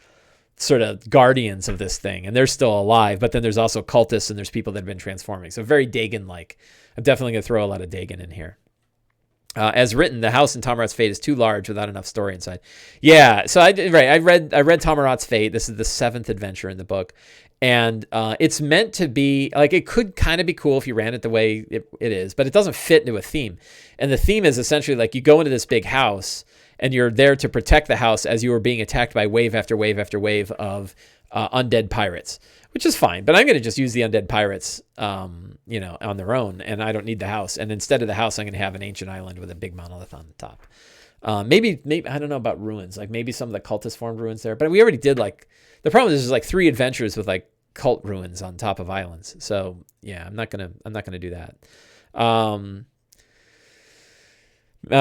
sort of guardians of this thing, and they're still alive. But then there's also cultists and there's people that have been transforming. So very Dagon-like. I'm definitely gonna throw a lot of Dagon in here. As written, the house in Tamarat's Fate is too large without enough story inside. Yeah, so I read Tamarat's Fate. This is the 7th adventure in the book. And it's meant to be, it could kind of be cool if you ran it the way it is, but it doesn't fit into a theme. And the theme is essentially you go into this big house and you're there to protect the house as you are being attacked by wave after wave after wave of undead pirates, which is fine. But I'm going to just use the undead pirates, on their own, and I don't need the house. And instead of the house, I'm going to have an ancient island with a big monolith on the top. Maybe I don't know about ruins, maybe some of the cultist formed ruins there, but we already did the problem is there's 3 adventures with cult ruins on top of islands. So yeah, I'm not gonna do that.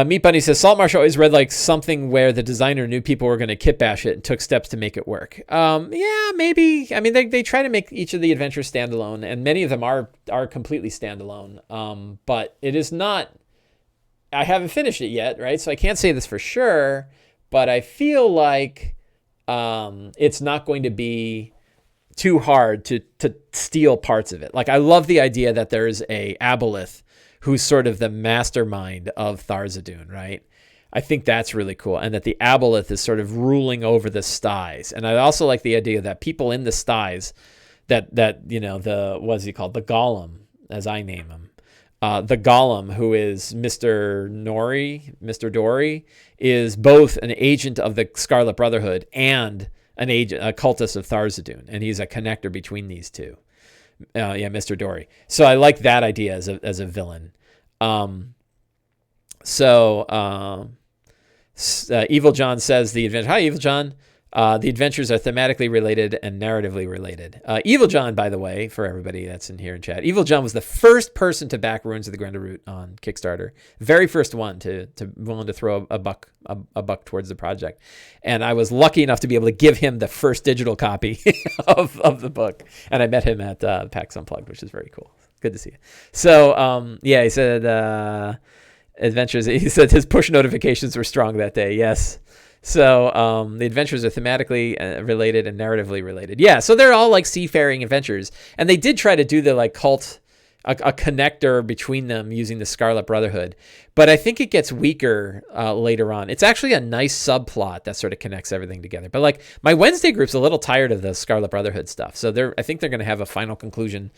Meat Bunny says Saltmarsh always read something where the designer knew people were going to kitbash it and took steps to make it work. Yeah, maybe. I mean, they try to make each of the adventures standalone, and many of them are completely standalone. But it is not. I haven't finished it yet, right? So I can't say this for sure, but I feel like it's not going to be too hard to steal parts of it. I love the idea that there's a aboleth who's sort of the mastermind of Tharizdun, right? I think that's really cool. And that the aboleth is sort of ruling over the styes. And I also like the idea that people in the styes that what's he called? The Golem, as I name him. The Golem, who is Mr. Dory, is both an agent of the Scarlet Brotherhood and a cultist of Tharizdun, and he's a connector between these two. Mr. Dory. So I like that idea as a villain. Evil John says the adventure. Hi, Evil John. The adventures are thematically related and narratively related. Evil John, by the way, for everybody that's in here in chat, Evil John was the first person to back Ruins of the Grendleroot on Kickstarter. Very first one to willing to throw a buck towards the project. And I was lucky enough to be able to give him the first digital copy of the book. And I met him at PAX Unplugged, which is very cool. Good to see you. So, he said adventures. He said his push notifications were strong that day. Yes. So the adventures are thematically related and narratively related. Yeah, so they're all seafaring adventures. And they did try to do the cult, a connector between them using the Scarlet Brotherhood. But I think it gets weaker later on. It's actually a nice subplot that sort of connects everything together. But my Wednesday group's a little tired of the Scarlet Brotherhood stuff. So I think they're going to have a final conclusion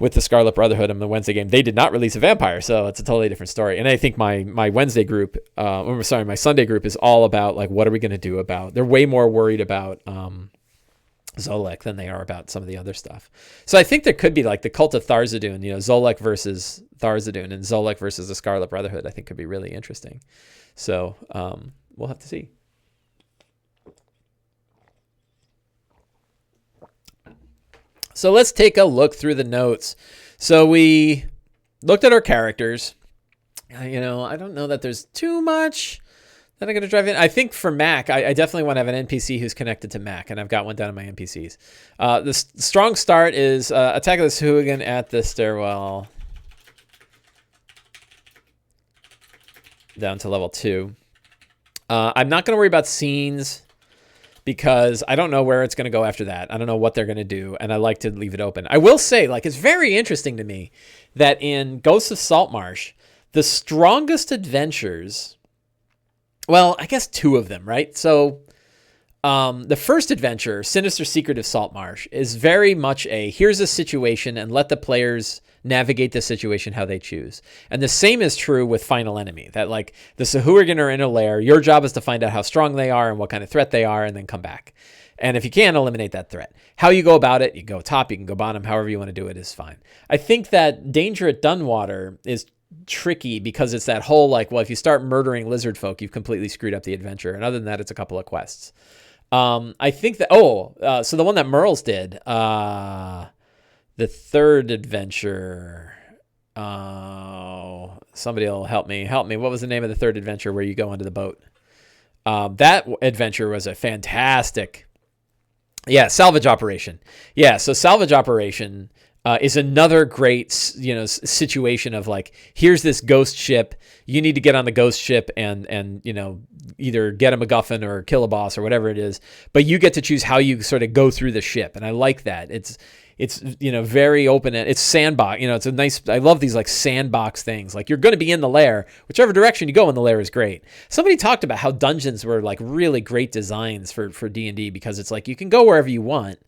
with the Scarlet Brotherhood in the Wednesday game. They did not release a vampire, so it's a totally different story. And I think my Wednesday group, my Sunday group is all about what are we going to do about. They're way more worried about Zolek than they are about some of the other stuff. So I think there could be the cult of Tharizdun, Zolek versus Tharizdun and Zolek versus the Scarlet Brotherhood. I think could be really interesting. So we'll have to see. So let's take a look through the notes. So we looked at our characters. I don't know that there's too much that I'm going to drive in. I think for Mac, I definitely want to have an NPC who's connected to Mac, and I've got one down in my NPCs. The strong start is attack of this hooligan at the stairwell. down to level 2. I'm not going to worry about scenes because I don't know where it's going to go after that. I don't know what they're going to do, and I like to leave it open. I will say, like, it's very interesting to me that in Ghosts of Saltmarsh, the strongest adventures, well, I guess 2 of them, right? So the first adventure, Sinister Secret of Saltmarsh, is very much here's a situation and let the players navigate the situation how they choose. And the same is true with Final Enemy, that like the Sahuagin are in a lair. Your job is to find out how strong they are and what kind of threat they are and then come back. And if you can, eliminate that threat. How you go about it, you go top, you can go bottom, however you want to do it is fine. I think that Danger at Dunwater is tricky because it's that whole like, well, if you start murdering lizard folk, you've completely screwed up the adventure. And other than that, it's a couple of quests. I think that, so the one that Merle's did, the third adventure, somebody will help me. What was the name of the third adventure where you go onto the boat? That adventure was a fantastic, salvage operation. Yeah. So salvage operation, is another great, situation of like, here's this ghost ship. You need to get on the ghost ship and either get a MacGuffin or kill a boss or whatever it is. But you get to choose how you sort of go through the ship, and I like that. It's very open. It's sandbox. It's a nice. I love these like sandbox things. Like you're going to be in the lair, whichever direction you go in the lair is great. Somebody talked about how dungeons were like really great designs for D&D because it's like you can go wherever you want,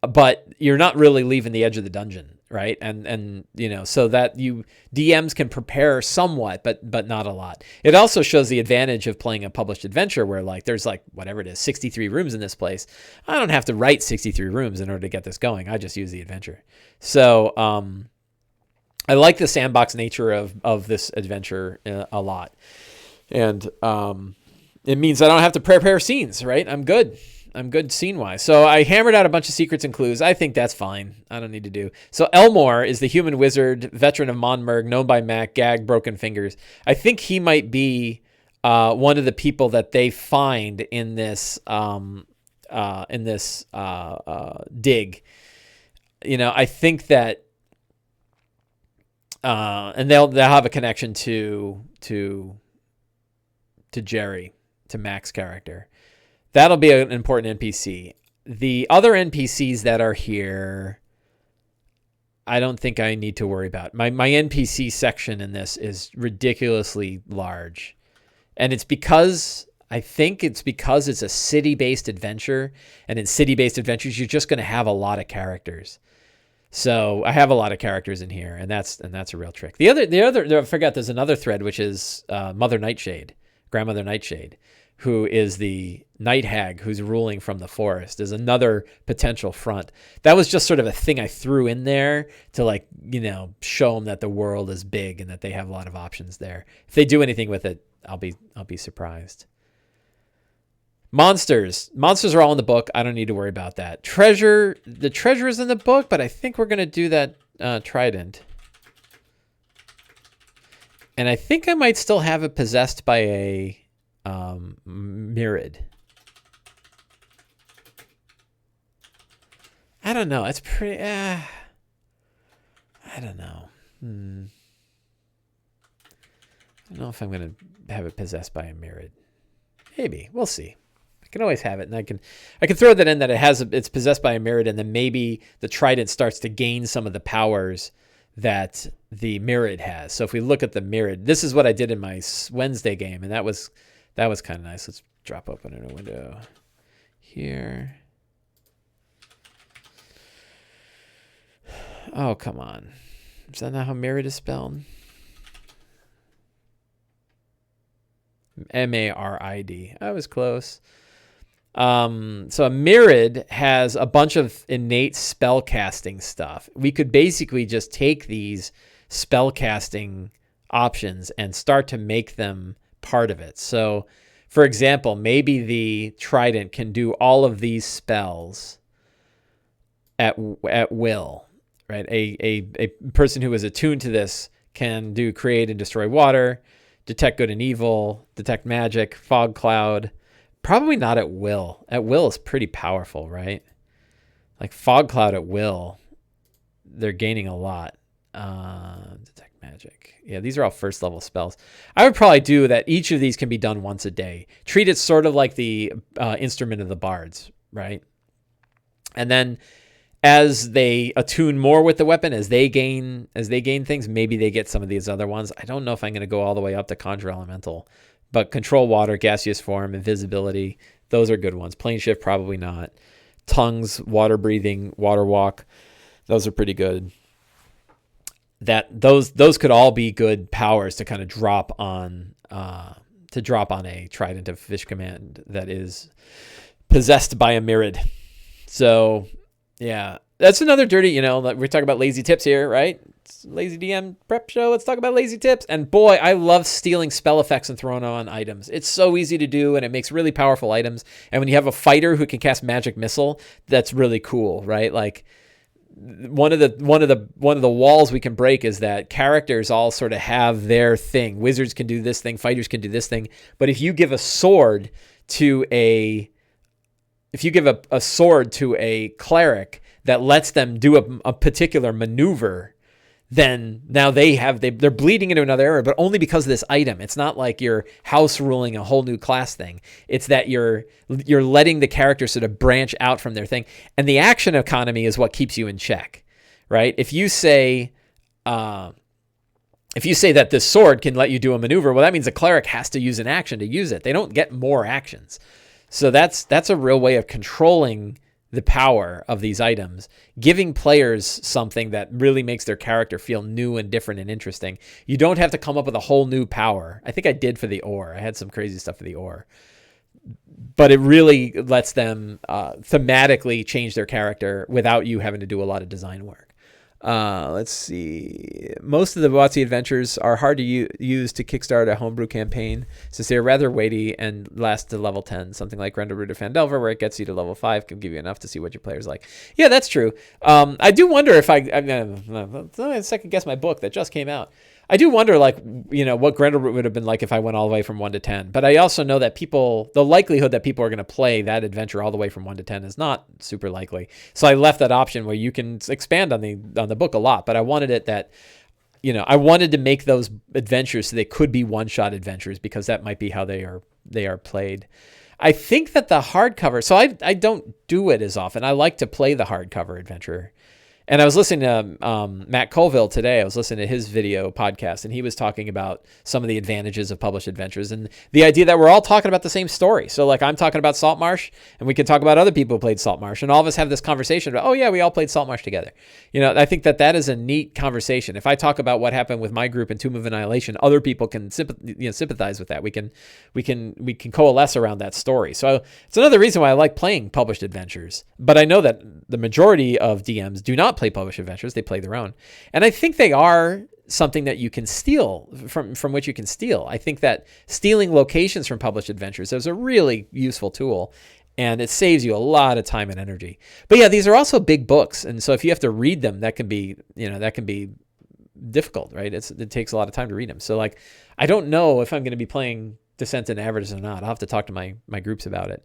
but you're not really leaving the edge of the dungeon, right? And so that DMs can prepare somewhat, but not a lot. It also shows the advantage of playing a published adventure where like there's like whatever it is, 63 rooms in this place. I don't have to write 63 rooms in order to get this going. I just use the adventure. So I like the sandbox nature of this adventure a lot, and it means I don't have to prepare scenes, right? I'm good scene-wise. So I hammered out a bunch of secrets and clues. I think that's fine. I don't need to do. So Elmore is the human wizard, veteran of Monmerg, known by Mac, Gag, Broken Fingers. I think he might be one of the people that they find in this dig. I think that, and they'll have a connection to Jerry, to Mac's character. That'll be an important NPC. The other NPCs that are here, I don't think I need to worry about. My NPC section in this is ridiculously large. And I think it's because it's a city-based adventure. And in city-based adventures, you're just going to have a lot of characters. So I have a lot of characters in here, and that's a real trick. The other, I forgot, there's another thread, which is Grandmother Nightshade, who is the night hag who's ruling from the forest, is another potential front. That was just sort of a thing I threw in there to show them that the world is big and that they have a lot of options there. If they do anything with it, I'll be surprised. Monsters are all in the book. I don't need to worry about that. The treasure is in the book, but I think we're going to do that trident. And I think I might still have it possessed by a Myrid. I don't know. It's pretty. I don't know. I don't know if I'm gonna have it possessed by a Myrid. Maybe we'll see. I can always have it, and I can throw that in that it's possessed by a Myrid, and then maybe the trident starts to gain some of the powers that the Myrid has. So if we look at the Myrid, this is what I did in my Wednesday game, and that was kind of nice. Let's drop open in a window here. Oh, come on. Is that not how Myrid is spelled? Marid. I was close. So a Myrid has a bunch of innate spell casting stuff. We could basically just take these spell casting options and start to make them part of it. So, for example, maybe the trident can do all of these spells at will, right? A person who is attuned to this can do create and destroy water, detect good and evil, detect magic, fog cloud. Probably not at will. At will is pretty powerful, right? Like fog cloud at will, they're gaining a lot. Detect magic. magic. Yeah, these are all first level spells. I would probably do that. Each of these can be done once a day. Treat it sort of like the instrument of the bards, right? And then as they attune more with the weapon, as they gain things, maybe they get some of these other ones. I don't know if I'm going to go all the way up to Conjure Elemental, but Control Water, Gaseous Form, Invisibility, those are good ones. Plane Shift, probably not. Tongues, Water Breathing, Water Walk, those are pretty good. Those could all be good powers to kind of drop on a Trident of Fish command that is possessed by a Myrid. So yeah, that's another dirty, we're talking about lazy tips here, right? It's Lazy DM prep show. Let's talk about lazy tips. And boy, I love stealing spell effects and throwing on items. It's so easy to do, and it makes really powerful items. And when you have a fighter who can cast Magic Missile, that's really cool, right? Like one of the walls we can break is that characters all sort of have their thing. Wizards can do this thing, fighters can do this thing. But if you give a sword to a cleric that lets them do a particular maneuver, then now they're bleeding into another area, but only because of this item. It's not like you're house ruling a whole new class thing. It's that you're letting the character sort of branch out from their thing. And the action economy is what keeps you in check, right? If you say that this sword can let you do a maneuver, well, that means the cleric has to use an action to use it. They don't get more actions. So that's a real way of controlling the power of these items, giving players something that really makes their character feel new and different and interesting. You don't have to come up with a whole new power. I think I did for the Ore. I had some crazy stuff for the Ore. But it really lets them thematically change their character without you having to do a lot of design work. Let's see. Most of the WotC adventures are hard to use to kickstart a homebrew campaign, since they're rather weighty and last to level 10. Something like Grendleroot or Phandelver, where it gets you to level 5, can give you enough to see what your player's like. Yeah, that's true. I do wonder if I'm going to second guess my book that just came out. I do wonder, what Grendleroot would have been like if I went all the way from 1 to 10. But I also know that the likelihood that people are going to play that adventure all the way from 1 to 10 is not super likely. So I left that option where you can expand on the book a lot. But I wanted it that, I wanted to make those adventures so they could be one-shot adventures, because that might be how they are played. I think that the hardcover, so I don't do it as often. I like to play the hardcover adventure. And I was listening to Matt Colville today. I was listening to his video podcast, and he was talking about some of the advantages of published adventures and the idea that we're all talking about the same story. So like I'm talking about Saltmarsh, and we can talk about other people who played Saltmarsh, and all of us have this conversation about, oh yeah, we all played Saltmarsh together. I think that is a neat conversation. If I talk about what happened with my group in Tomb of Annihilation, other people can sympathize with that. We can coalesce around that story. So it's another reason why I like playing published adventures. But I know that the majority of DMs do not play published adventures. They play their own. And I think they are something that you can steal from which you can steal. I think that stealing locations from published adventures is a really useful tool, and it saves you a lot of time and energy. But yeah, these are also big books. And so if you have to read them, that can be difficult, right? It takes a lot of time to read them. So like, I don't know if I'm going to be playing Descent and Avarice or not. I'll have to talk to my groups about it.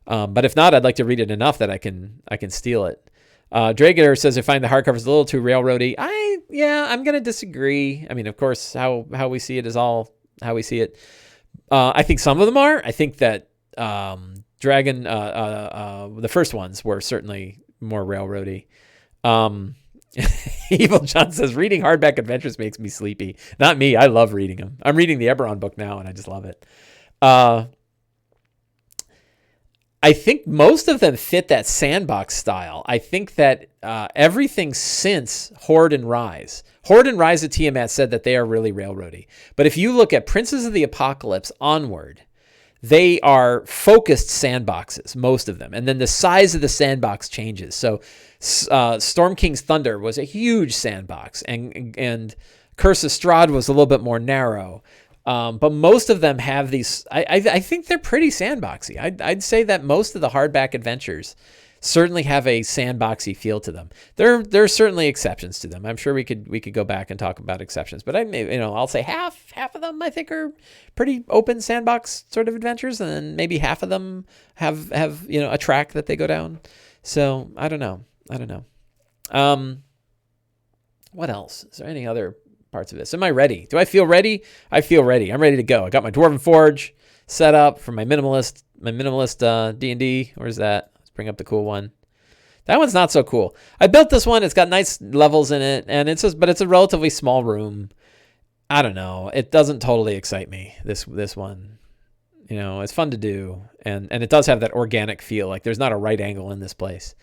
But if not, I'd like to read it enough that I can steal it. Drager says, I find the hardcovers a little too railroady. I'm going to disagree. I mean, of course, how we see it is all how we see it. I think some of them are. I think that Dragon, the first ones were certainly more railroady. Evil John says, reading hardback adventures makes me sleepy. Not me. I love reading them. I'm reading the Eberron book now, and I just love it. I think most of them fit that sandbox style. I think that everything since Horde and Rise at Tiamat said that they are really railroady. But if you look at Princes of the Apocalypse onward, they are focused sandboxes, most of them. And then the size of the sandbox changes. So Storm King's Thunder was a huge sandbox, and Curse of Strahd was a little bit more narrow. But most of them have these, I think they're pretty sandboxy. I'd say that most of the hardback adventures certainly have a sandboxy feel to them. There are certainly exceptions to them. I'm sure we could go back and talk about exceptions, but I'll say half of them I think are pretty open sandbox sort of adventures, and then maybe half of them have a track that they go down. So I don't know. What else? Is there any other parts of this. Am I ready? Do I feel ready? I feel ready. I'm ready to go. I got my Dwarven Forge set up for my minimalist D&D. Where's that? Let's bring up the cool one. That one's not so cool. I built this one. It's got nice levels in it, and but it's a relatively small room. I don't know. It doesn't totally excite me, this one. You know, it's fun to do, and it does have that organic feel. Like there's not a right angle in this place,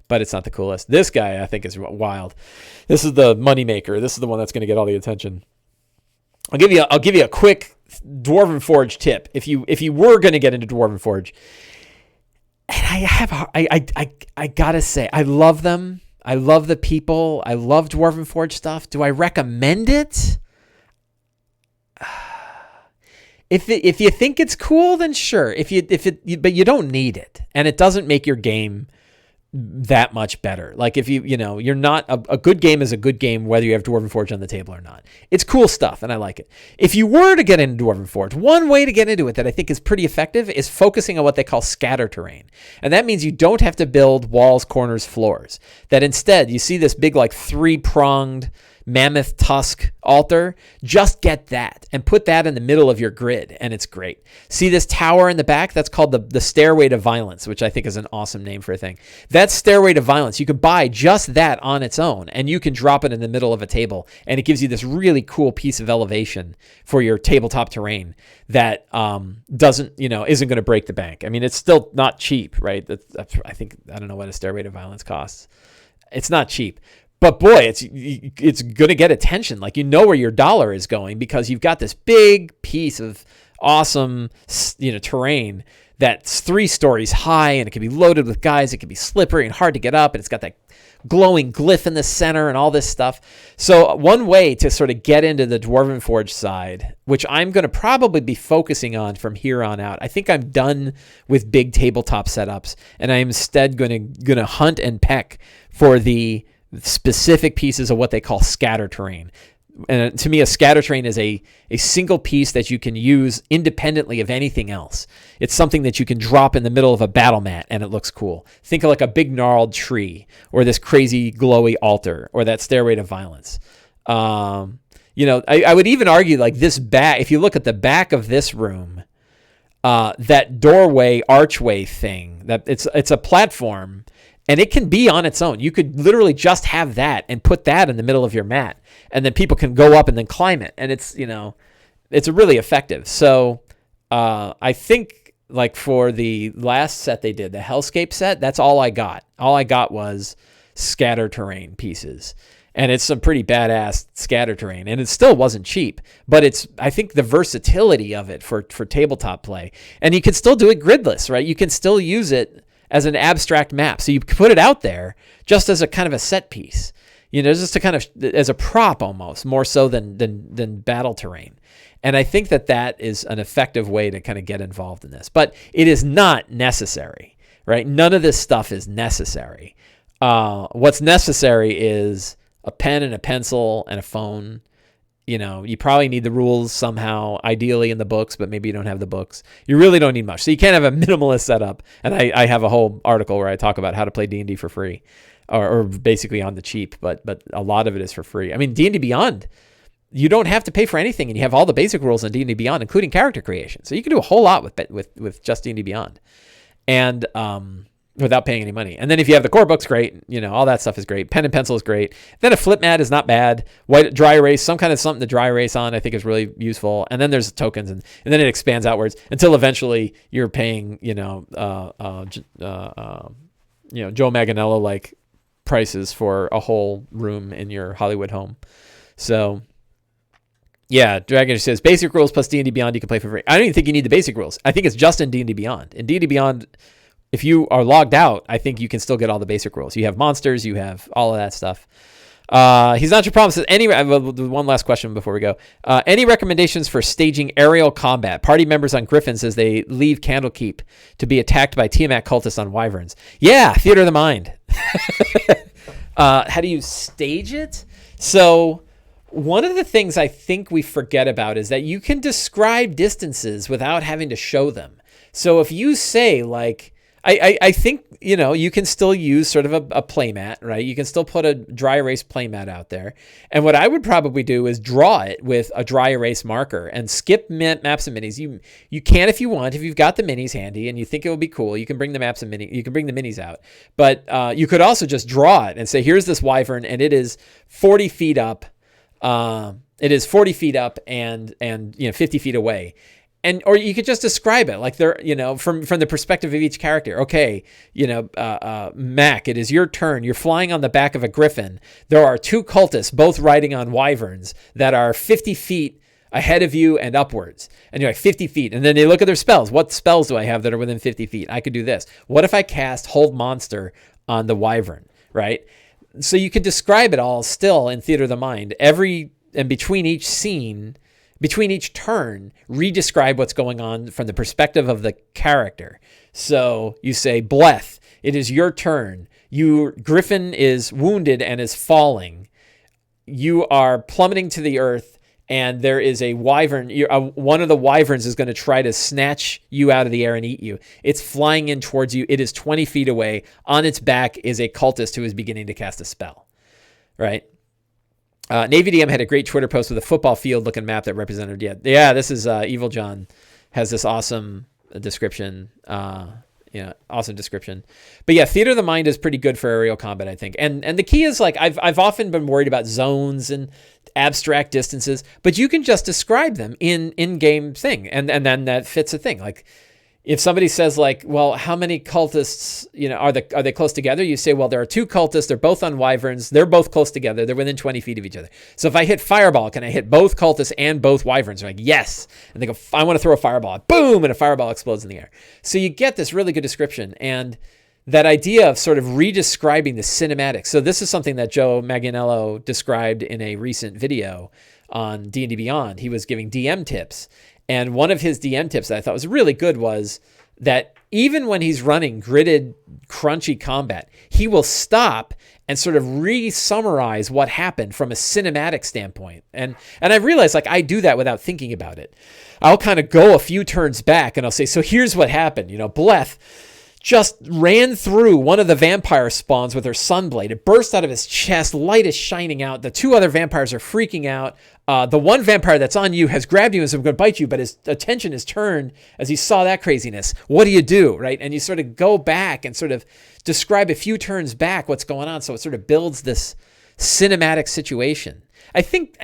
but it's not the coolest. This guy, I think, is wild. This is the moneymaker. This is the one that's going to get all the attention. I'll give you a quick Dwarven Forge tip. If you were going to get into Dwarven Forge, and I gotta say, I love them. I love the people. I love Dwarven Forge stuff. Do I recommend it? If you think it's cool, then sure. But you don't need it, and it doesn't make your game that much better. Like if you're not a good game is a good game whether you have Dwarven Forge on the table or not. It's cool stuff, and I like it. If you were to get into Dwarven Forge, one way to get into it that I think is pretty effective is focusing on what they call scatter terrain, and that means you don't have to build walls, corners, floors. That instead you see this big like 3-pronged mammoth tusk altar. Just get that and put that in the middle of your grid, and it's great. See this tower in the back? That's called the Stairway to Violence, which I think is an awesome name for a thing. That's Stairway to Violence. You can buy just that on its own, and you can drop it in the middle of a table, and it gives you this really cool piece of elevation for your tabletop terrain that isn't going to break the bank. I mean, it's still not cheap, right? I don't know what a Stairway to Violence costs. It's not cheap. But boy, it's going to get attention. Like, you know where your dollar is going because you've got this big piece of awesome, terrain that's 3 stories high, and it can be loaded with guys. It can be slippery and hard to get up, and it's got that glowing glyph in the center and all this stuff. So one way to sort of get into the Dwarven Forge side, which I'm going to probably be focusing on from here on out. I think I'm done with big tabletop setups, and I'm instead going to hunt and peck for the specific pieces of what they call scatter terrain. And to me, a scatter terrain is a single piece that you can use independently of anything else. It's something that you can drop in the middle of a battle mat and it looks cool. Think of like a big gnarled tree, or this crazy glowy altar, or that Stairway to Violence. I would even argue like this back, if you look at the back of this room, that doorway archway thing, that it's a platform. And it can be on its own. You could literally just have that and put that in the middle of your mat, and then people can go up and then climb it. And it's really effective. So I think like for the last set they did, the Hellscape set, that's all I got. All I got was scatter terrain pieces. And it's some pretty badass scatter terrain. And it still wasn't cheap, but I think the versatility of it for tabletop play. And you can still do it gridless, right? You can still use it as an abstract map. So you put it out there just as a kind of a set piece, just to kind of as a prop almost, more so than battle terrain. And I think that is an effective way to kind of get involved in this, but it is not necessary, right? None of this stuff is necessary. What's necessary is a pen and a pencil and a phone. You probably need the rules somehow, ideally in the books, but maybe you don't have the books. You really don't need much. So you can't have a minimalist setup. And I have a whole article where I talk about how to play D&D for free, or basically on the cheap, but a lot of it is for free. I mean, D&D Beyond, you don't have to pay for anything, and you have all the basic rules in D&D Beyond, including character creation. So you can do a whole lot with just D&D Beyond. And without paying any money. And then if you have the core books, great. All that stuff is great. Pen and pencil is great. Then a flip mat is not bad. White dry erase, some kind of something to dry erase on, I think is really useful. And then there's tokens, and then it expands outwards until eventually you're paying, Joe Manganiello like prices for a whole room in your Hollywood home. So yeah, Dragon says basic rules plus D&D Beyond you can play for free. I don't even think you need the basic rules. I think it's just in D&D Beyond. In D&D Beyond, if you are logged out, I think you can still get all the basic rules. You have monsters, you have all of that stuff. He's not your problem. Says one last question before we go. Any recommendations for staging aerial combat? Party members on griffins as they leave Candlekeep to be attacked by Tiamat cultists on wyverns. Yeah, theater of the mind. How do you stage it? So one of the things I think we forget about is that you can describe distances without having to show them. So if you say like, I think, you can still use sort of a playmat, right? You can still put a dry erase playmat out there. And what I would probably do is draw it with a dry erase marker and skip maps and minis. You can if you want, if you've got the minis handy and you think it would be cool, you can bring the maps and you can bring the minis out. But you could also just draw it and say, here's this wyvern and it is 40 feet up. It is 40 feet up and 50 feet away. Or you could just describe it like they're, from the perspective of each character. Okay, Mac, it is your turn. You're flying on the back of a griffin. There are two cultists, both riding on wyverns, that are 50 feet ahead of you and upwards. And you're like 50 feet. And then they look at their spells. What spells do I have that are within 50 feet? I could do this. What if I cast Hold Monster on the wyvern, right? So you could describe it all still in Theater of the Mind. And between each scene, between each turn, re-describe what's going on from the perspective of the character. So you say, Bleth, it is your turn. Griffin is wounded and is falling. You are plummeting to the earth, and there is a wyvern. One of the wyverns is going to try to snatch you out of the air and eat you. It's flying in towards you. It is 20 feet away. On its back is a cultist who is beginning to cast a spell, right? Navy DM had a great Twitter post with a football field looking map that represented. Yeah. This is Evil John has this awesome description. Awesome description. But yeah, Theater of the Mind is pretty good for aerial combat, I think. And the key is like I've often been worried about zones and abstract distances, but you can just describe them in game thing, and then that fits a thing. Like if somebody says like, well, how many cultists, are they close together? You say, well, there are two cultists. They're both on wyverns. They're both close together. They're within 20 feet of each other. So if I hit fireball, can I hit both cultists and both wyverns? They're like, yes. And they go, I want to throw a fireball. Boom. And a fireball explodes in the air. So you get this really good description. And that idea of sort of redescribing the cinematics. So this is something that Joe Manganiello described in a recent video on D&D Beyond. He was giving DM tips. And one of his DM tips that I thought was really good was that even when he's running gridded, crunchy combat, he will stop and sort of re-summarize what happened from a cinematic standpoint. And I realized like I do that without thinking about it. I'll kind of go a few turns back and I'll say, so here's what happened. Bleth just ran through one of the vampire spawns with her sunblade. It burst out of his chest. Light is shining out. The two other vampires are freaking out. The one vampire that's on you has grabbed you and is going to bite you, but his attention is turned as he saw that craziness. What do you do, right? And you sort of go back and sort of describe a few turns back what's going on, so it sort of builds this cinematic situation. I think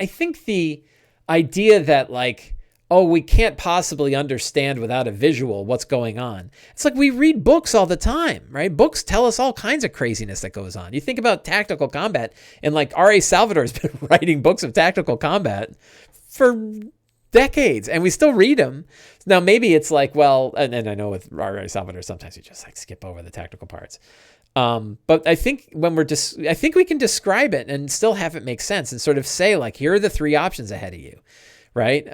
the idea that like, oh, we can't possibly understand without a visual what's going on. It's like we read books all the time, right? Books tell us all kinds of craziness that goes on. You think about tactical combat, and like R.A. Salvador's been writing books of tactical combat for decades, and we still read them. Now, maybe it's like, well, and I know with R.A. Salvador, sometimes you just like skip over the tactical parts. But I think I think we can describe it and still have it make sense and sort of say like, here are the three options ahead of you. Right.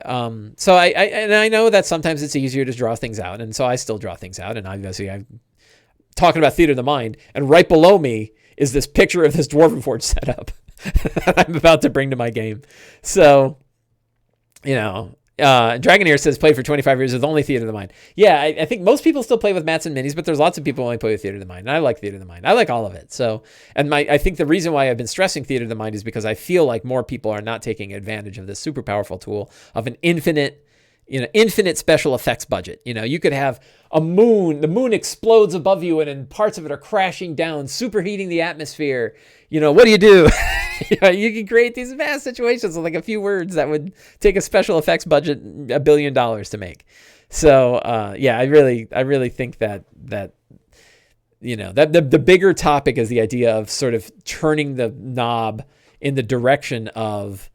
So I know that sometimes it's easier to draw things out. And so I still draw things out. And obviously I'm talking about Theater of the Mind. And right below me is this picture of this Dwarven Forge setup that I'm about to bring to my game. So, Dragoneer says played for 25 years with only Theater of the Mind. Yeah, I think most people still play with mats and minis, but there's lots of people who only play with Theater of the Mind. And I like Theater of the Mind. I like all of it. So, and I think the reason why I've been stressing Theater of the Mind is because I feel like more people are not taking advantage of this super powerful tool of an infinite special effects budget. You could have the moon explodes above you and then parts of it are crashing down, superheating the atmosphere. What do you do? You can create these vast situations with like a few words that would take a special effects budget $1 billion to make. So, I really think that the bigger topic is the idea of sort of turning the knob in the direction of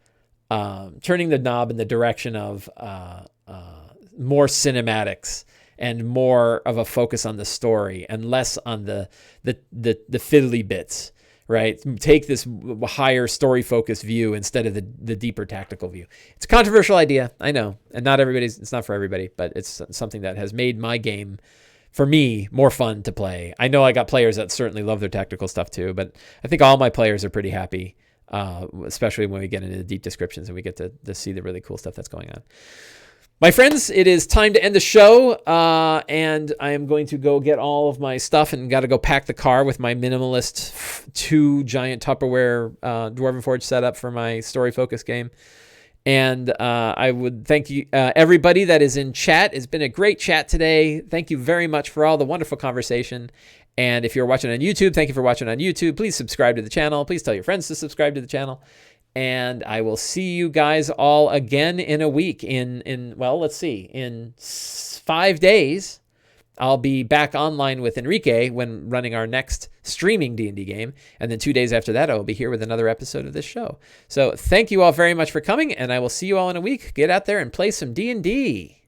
more cinematics and more of a focus on the story and less on the fiddly bits, right? Take this higher story focused view instead of the deeper tactical view. It's a controversial idea, I know, and it's not for everybody, but it's something that has made my game, for me, more fun to play. I know I got players that certainly love their tactical stuff too, but I think all my players are pretty happy, especially when we get into the deep descriptions and we get to see the really cool stuff that's going on. My friends, it is time to end the show, and I am going to go get all of my stuff and got to go pack the car with my minimalist 2 giant Tupperware Dwarven Forge setup for my story focus game. And I would thank you, everybody that is in chat. It's been a great chat today. Thank you very much for all the wonderful conversation. And if you're watching on YouTube, thank you for watching on YouTube. Please subscribe to the channel. Please tell your friends to subscribe to the channel. And I will see you guys all again in a week. Well, let's see. In 5 days, I'll be back online with Enrique when running our next streaming D&D game. And then 2 days after that, I will be here with another episode of this show. So thank you all very much for coming, and I will see you all in a week. Get out there and play some D&D.